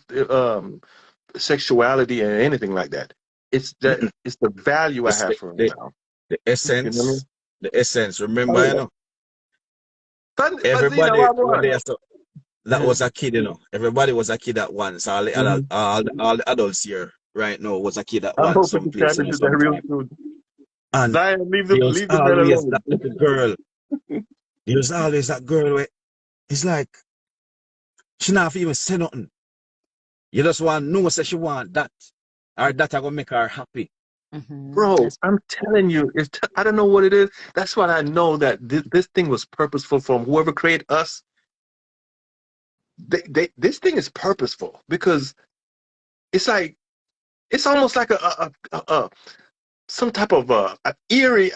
sexuality and anything like that. Mm-mm. It's the value I It's have for her the now. the You know what I essence. mean? The essence. Oh Remember, yeah. But you know everybody what when one? they are so, that Mm-hmm. was a kid, everybody was a kid at once. Mm-hmm. All the adults here right now was a kid at I'm once, hoping to someplace tap and into that real sometime. soon. And Zion, there was leave the man always that alone. little girl. There was always that girl where it's like she not even say nothing. You just want to know say she want that. Or that I gonna make her happy. Mhm. Bro, That's I'm telling you, I don't know what it is. That's why I know that this thing was purposeful from whoever created us. This thing is purposeful because it's like it's almost like a some type of a eerie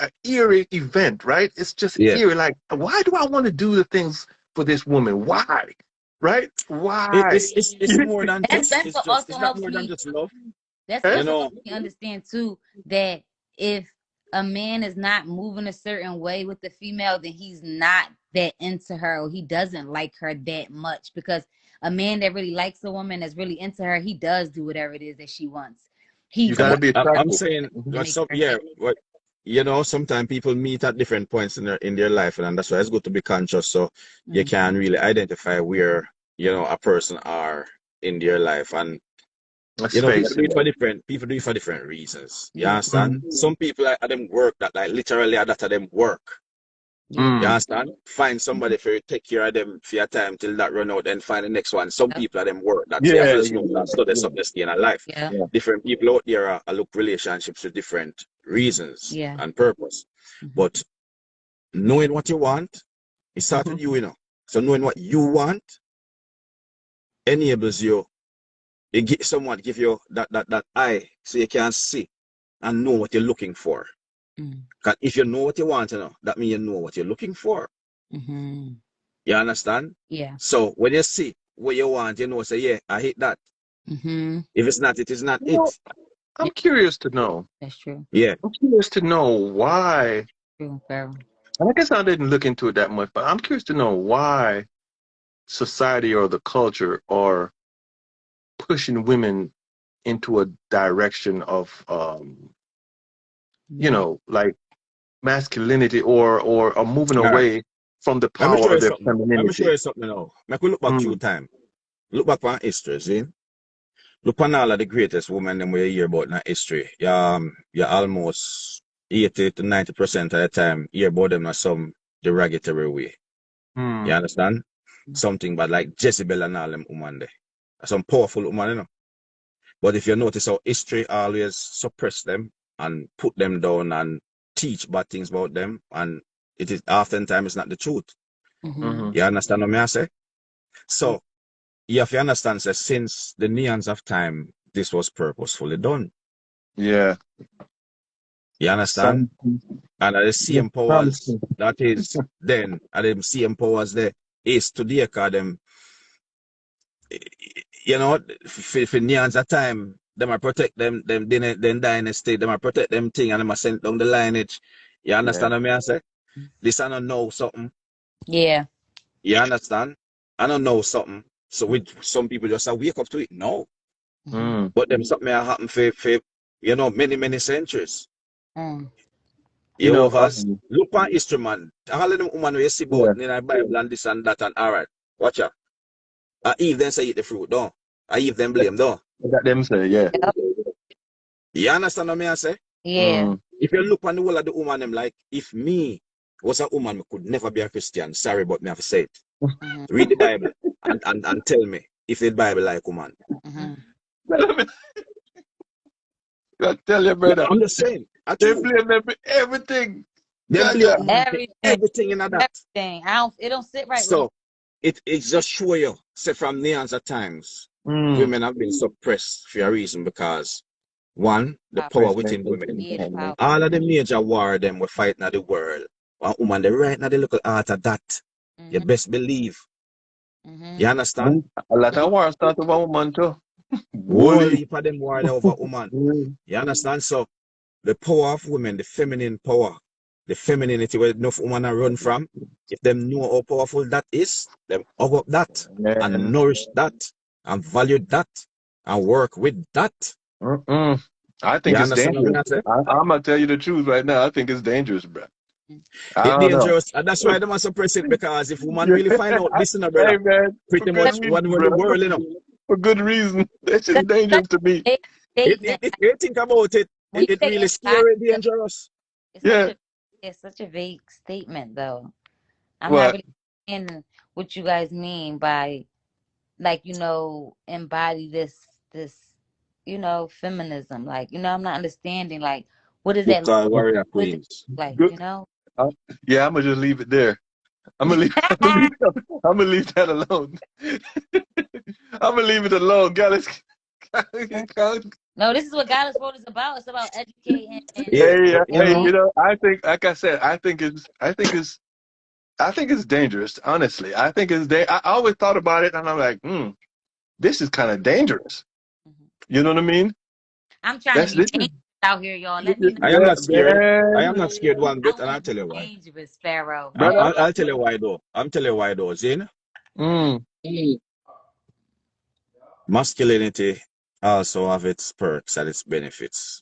event, right? It's just Yeah. eerie. Like, why do I want to do the things for this woman? Why? Right? Why? It's more than just that's what it's also not helps more than me. just love. That's Eh? You also know, helps me understand too that if a man is not moving a certain way with the female, then he's not that into her, or he doesn't like her that much. Because a man that really likes a woman, that's really into her, he does do whatever it is that she wants. You He got to does be I'm attractive. saying, Mhm. make some, her yeah, happy. what sometimes people meet at different points in their life, and that's why it's good to be conscious, so you can really identify where a person are in their life, and Let's face it. people do it for different reasons. You Yeah. understand? Mhm. Some people are them work that like literally are that are them work. Yeah. You Mm. understand? Find somebody for take care of them for your time till that run out, then find the next one. Some people are them work that you have Yeah, to just yeah, know that study something to stay in a life. Yeah. yeah. Different people out there are look relationships for different reasons Yeah. and purpose. But knowing what you want, it starts with you, So knowing what you want enables you. Someone give you that eye so you can see and know what you're looking for. Because if you know what you want, that means you know what you're looking for. You understand? Yeah. So when you see what you want, say, yeah, I hit that. If it's not, it is not You know, it. I'm curious to know. That's true. Yeah. I'm curious to know why. True, Pharaoh. And I guess I didn't look into it that much, but I'm curious to know why society or the culture are pushing women into a direction of, like masculinity or moving All right. away from the Let me power show of you their something. Let me show femininity. you something now. Make we look back through Mm. time. Look back on history, see? Look on all of the greatest women them we hear about in history. You almost 80 to 90% of the time hear about them in some derogatory way. You Mm. understand? Something bad like Jezebel and all them women there. Some powerful women, But if you notice how history always suppress them and put them down and teach bad things about them, and it is oftentimes it's not the truth. Mm-hmm. You understand what I say? So you have to understand that since the neons of time, this was purposefully done. Yeah. You understand? Some, And at the same powers something. that is then, at the same powers there is today, because them, for neons of time, them are protect them dynasty, them are protect them thing, and them are send down the lineage. You understand what I say? This I don't know something. Yeah. You understand? I don't know something. So with some people just wake up to it. No. Mm. But them something that happened for many centuries. You know, Jehovah's look on history, man. All of them women you see about yeah, in the Bible and this and that and all right. Watch out. Eve then say eat the fruit, though. Eve then blame, though. I got them say, yeah. Yep. You understand what I say? Yeah. Mm. If you look on the whole of the woman, them like, if me was a woman, I could never be a Christian. Sorry, but me have to say it. Read the Bible and tell me if the Bible like woman. I tell you, brother, I'm just saying. they blame everything. They blame Everything. everything in that. Everything. It don't sit right with me. So it just show you, say from neons at times, women have been suppressed for a reason because one, the power within women. Yeah, the power. All of the major war them were fighting at the world. One woman, they right now the little art of that. You best believe. You understand? A lot of war start with a woman too. Whole heap of them war over woman. You understand? So the power of women, the feminine power, the femininity where enough women are run from, if them know how powerful that is, them hug up that and nourish that and value that and work with that. I think it's dangerous. I'm gonna tell you the truth right now. I think it's dangerous, bro. It's dangerous, and that's why they must suppress it, because if woman really find out this, brother, hey, man, pretty much one of the world, for good reason. That's just dangerous to me. If you think about it, it really scary, dangerous. It's such a vague statement, though. I'm not really understanding what you guys mean by, like, embody this, feminism. Like, I'm not understanding, like, what is that? Warrior queens. Like, Yeah, I'm gonna just leave it there. I'm gonna leave that alone. I'm gonna leave it alone, Gyalis. No, this is what Gyalis Road is about. It's about educating. Hey, I think, like I said, I think it's dangerous. Honestly, I think it's I always thought about it, and I'm like, this is kind of dangerous. You know what I mean? I'm trying to be dangerous out here, y'all. Let me know. I am not scared. I am Man, not scared one I bit, and want I'll to tell be you why. dangerous, Pharaoh. brother. I'll tell you why though. I'm telling you why though. Zin, Mm. masculinity also have its perks and its benefits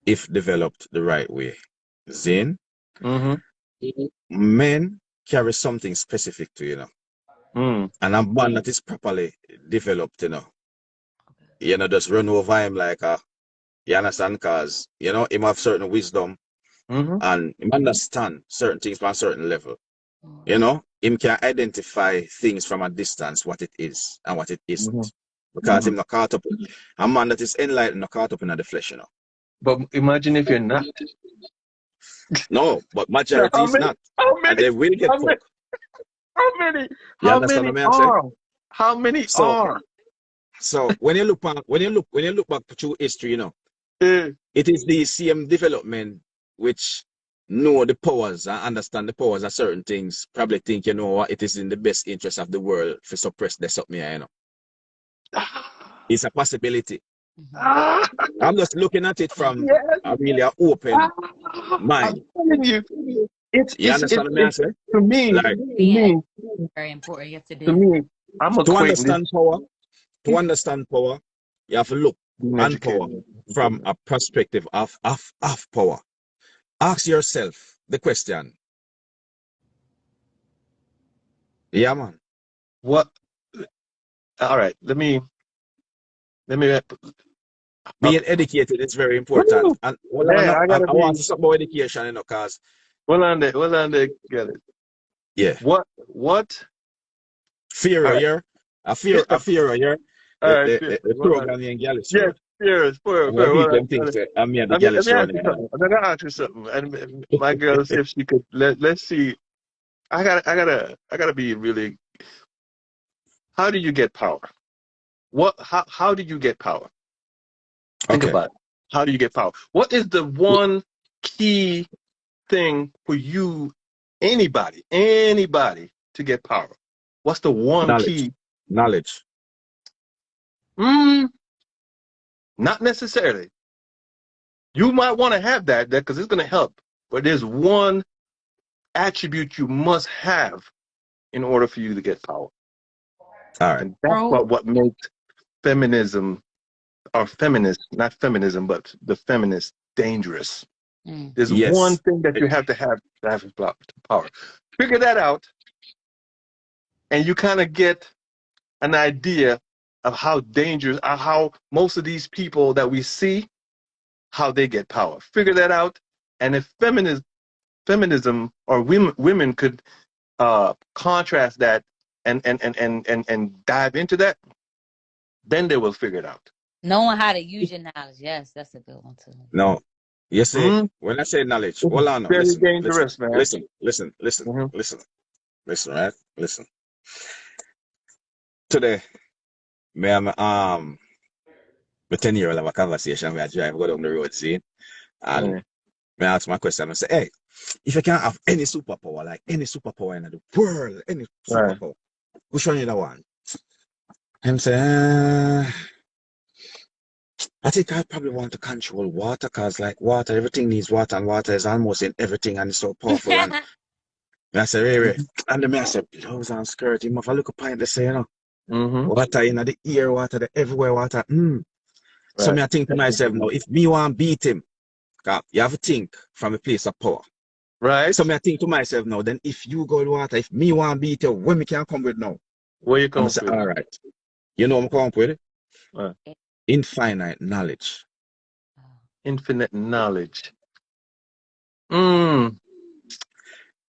if developed the right way. Zin, Mm-hmm. men carry something specific to Mm. and a man that is properly developed, just run over him like you understand, cause him have certain wisdom Mm-hmm. and him understand certain things from a certain level. Mm. Him can identify things from a distance, what it is and what it Mm-hmm. isn't. Because Mm-hmm. him not caught up. A man that is enlightened, not caught up in the flesh. But imagine if you're not. No, but majority How is many? not. How And many? they will get How many? fucked. How many? You How understand many what I'm saying? are? How many So are? so when you look back, back through history, Eh, it is the same development which know the powers and understand the powers of certain things, probably think what it is in the best interest of the world to suppress the something. It's a possibility. Mhm. ah, I'm just looking at it from yes. a really open I'm mind. telling you, it's You it's understand it's what I'm it's saying? to me, Like to Yeah, me, very important. Yes, it to is. me. I'm to equating this understand power, you have to look being on power educated. from a perspective of power. Ask yourself the question. Yeah, man. What? All right. Let me. Being educated is very important. Woo! And well, Yeah, I gotta I want be. to talk about education, because Well on there, get it. yeah, What? What? fear All a right. year, Yeah. a year, All right. the Well on it. program in Gyalis Yes. Road. Yes. And when Fair. Well people on them think it. that I'm here the Let Gyalis me ask Road, you something. I'm gonna ask you something. And my girl, see if she could. Let's see. I gotta be really. How do you get power? What? How do you get power? Think Okay, about it. How do you get power? What is the one key thing for you, anybody, to get power? What's the one knowledge, key? knowledge. Mm, not necessarily. You might want to have that because it's going to help. But there's one attribute you must have in order for you to get power, All right. and that's Bro. what makes feminism or feminist, not feminism, but the feminist dangerous. Mm. There's one Yes. thing that you have to have power. Figure that out, and you kind of get an idea of how dangerous, how most of these people that we see, how they get power. Figure that out, and if feminism or women could contrast that and dive into that, then they will figure it out. Knowing how to use your knowledge. Yes, that's a good one too. No. You see, Mm? when I say knowledge, It's hold on. Now. very Listen, dangerous, man. Hmm. listen, right? Listen. Today, me and my 10-year-old have a conversation. We drive go down the road, see, and Yeah. me ask my question. I say, hey, if you can have any superpower, like any superpower in the world, any Right. superpower, which one you the one? Him say, I think I probably want to control water, cause like water, everything needs water, and water is almost in everything, and it's so powerful. And I say, Ray, and then I say, blouse and skirt. Him have a little point to say, Mm-hmm. water in the ear, water the everywhere, water. So Right. me I think to myself now, if me want beat him, 'cause you have to think from a place of power. So Right. me I think to myself now, then if you go to water, if me want beat you, when me can come with now? Where you I'm come say, with? all right. You know I'm coming up with it? Right. Infinite knowledge. Infinite knowledge. Mm.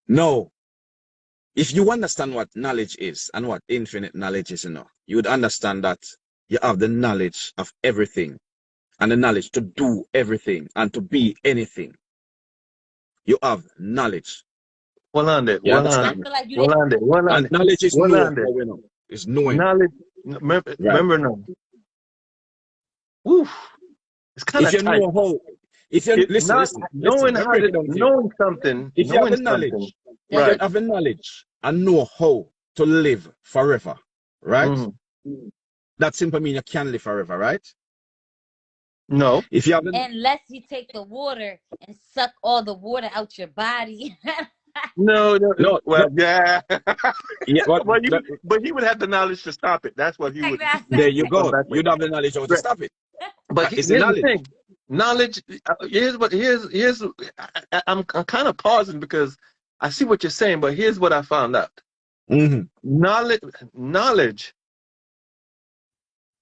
No. If you understand what knowledge is and what infinite knowledge is, you would understand that you have the knowledge of everything and the knowledge to do everything and to be anything. You have knowledge. Well on it. You Well on I understand? it. feel like you Well didn't. on it. Well on And it. knowledge is Well know on it. how we know. It's knowing. Knowledge. Right. Remember now. Woo. It's kind If of you tight. know how, if you It not listen, knowing let me how break to it down to you. knowing something, If you have knowing the something. knowledge, if you Right. Doesn't. have the knowledge and know how to live forever, right? Mm-hmm. That simply means you can live forever, right? No. If you have Unless you take the water and suck all the water out your body. No, no, no, well, yeah. yeah, But he would have the knowledge to stop it. That's what he would there you come go. back with. You'd have the knowledge how to Right. stop it. But It's the here's the knowledge. thing. Knowledge. Here's. I'm kind of pausing because I see what you're saying, but here's what I found out. Knowledge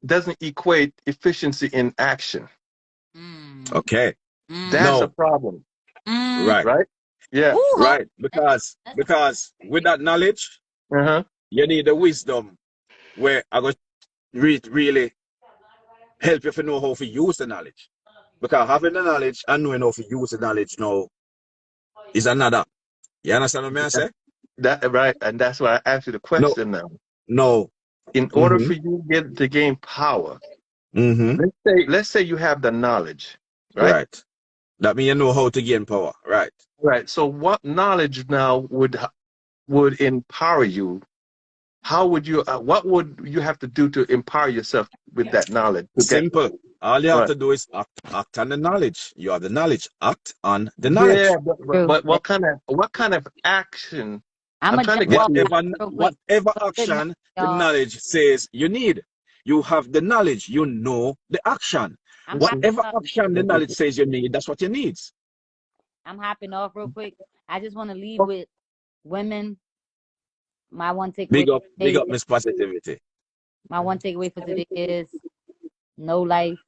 doesn't equate efficiency in action. Okay. That's a problem. Right. Right? Yeah. Ooh, Right. Because with that knowledge, you need the wisdom where I got really help you to know how to use the knowledge. Because having the knowledge and knowing how to use the knowledge now is another. You understand what I say? That right, and that's why I asked you the question now. No. In order for you to gain power, let's say you have the knowledge, right? Right. That means you know how to gain power, right? Right. So what knowledge now would empower you? How would you? What would you have to do to empower yourself with that knowledge? Simple. All you have to do is act on the knowledge. You have the knowledge. Act on the knowledge. Yeah, but what kind of action? I'm trying to get whatever action the knowledge says you need. You have the knowledge. You know the action. Whatever action the knowledge says you need, that's what you need. I'm hopping off real quick. I just want to leave with women. My one takeaway. Big up Miss Positivity. My one takeaway for today is no life.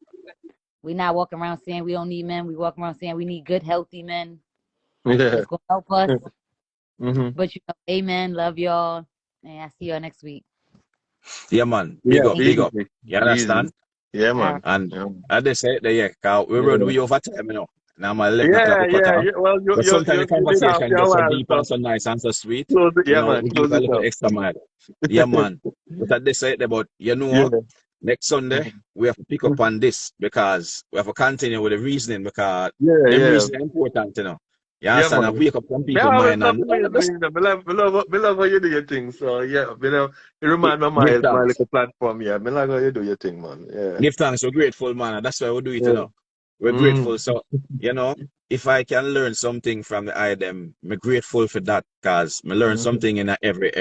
We're not walking around saying we don't need men. We walk around saying we need good, healthy men. It's gonna help us. But amen. Love y'all, and I see y'all next week. Yeah, man. Big up. You understand? Yeah, man. And they say that we run way over time, you know. Now I'm 11 o'clock. Well, but sometimes the conversation gets so deep and so nice and so sweet. Man. We give a little extra mile. Yeah, man. But they say about next Sunday we have to pick up on this because we have to continue with the reasoning because the reasoning is important, you know. You understand? And wake up some people mind and we love how you do your thing. So yeah, it reminds me of my little platform. Yeah, I like how you do your thing, man. Yeah. Give thanks. We're grateful, man. That's why we do it, you know. We're grateful. So, if I can learn something from the item, I'm grateful for that because I learn something in every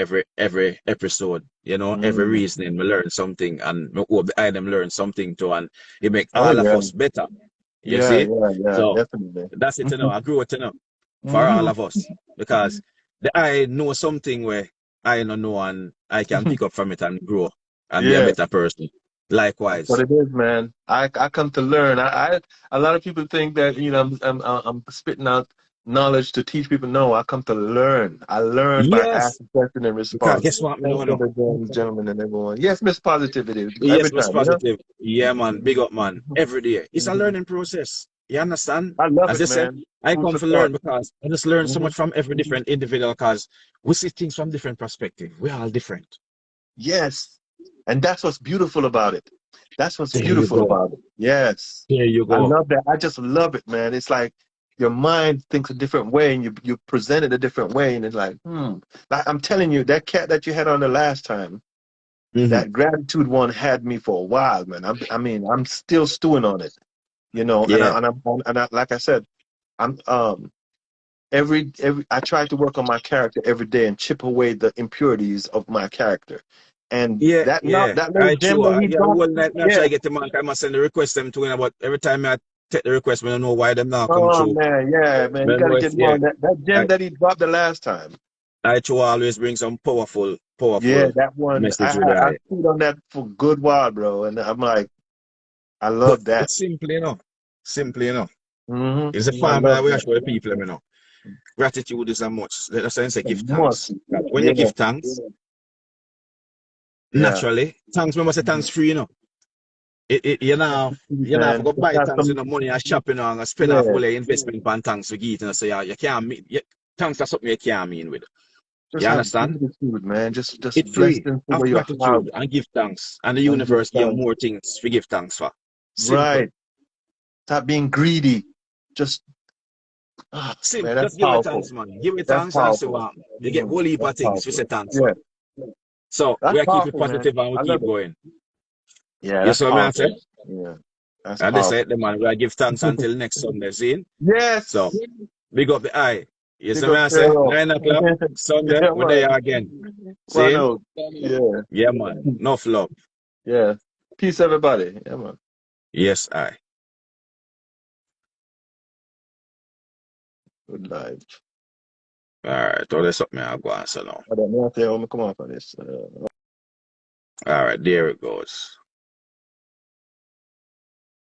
episode. Every reasoning, I learn something, and I hope the item learn something too, and it makes all of us better. You see? So definitely. That's it, I grew it, for all of us because I know something where I don't know, and I can pick up from it and grow and be a better person. Likewise. That's what it is, man. I come to learn. A lot of people think that I'm spitting out knowledge to teach people. No, I come to learn. I learn by asking questions and response. Guess what? Gentlemen and everyone. Yes, Miss Positivity. Yes, Miss Positive. Yeah, man. Big up, man. Every day. It's a learning process. You understand? I love As it, I said, I come to learn because I just learn so much from every different individual because we see things from different perspectives. We're all different. Yes. And that's what's beautiful about it. That's what's beautiful about it. Yes. There you go. I love that. I just love it, man. It's like your mind thinks a different way and you present it a different way. And it's like, Like I'm telling you, that cat that you had on the last time, that gratitude one had me for a while, man. I'm still stewing on it, And I, like I said, I'm I try to work on my character every day and chip away the impurities of my character. And that little gem that he dropped, I get the man, I must send the request them to him, but every time I take the request, I don't know why them now come through. Man, you gotta get him on that gem that he dropped the last time. I try always bring some powerful that one message. I stood on that for a good while, bro, and I'm like, I love that. It's simply enough. It's a formula we show the people, Gratitude is a much. Let's say give thanks. When you give thanks, naturally, thanks. Remember, say thanks free, You have to go buy thanks in the money and shopping and spend off all your investment on thanks to give it. So you can't mean thanks are something you can't mean with. You understand? Gratitude, man. Just it's free. Have gratitude and give thanks, and the universe give more things to give thanks for. Simple. Right. Stop being greedy. Just. Simple. Just give it thanks, man. Give it thanks and so you get whole heap of things. We say thanks. So we are keeping positive and we keep going. Yeah, that's what I'm saying. Yeah. That's And they powerful. say the man will give thanks until next Sunday, see? Yes. So big up the eye. You Big see me up I say? Pharaoh. 9 o'clock, Sunday, Yeah, we're man. there again. One See? out. Yeah. Yeah, man. Enough love. Yeah. Peace, everybody. Yeah, man. Yes, I. Good life. Alright, so that's something I'll go answer now. I don't know if they come on for this. Alright, there it goes.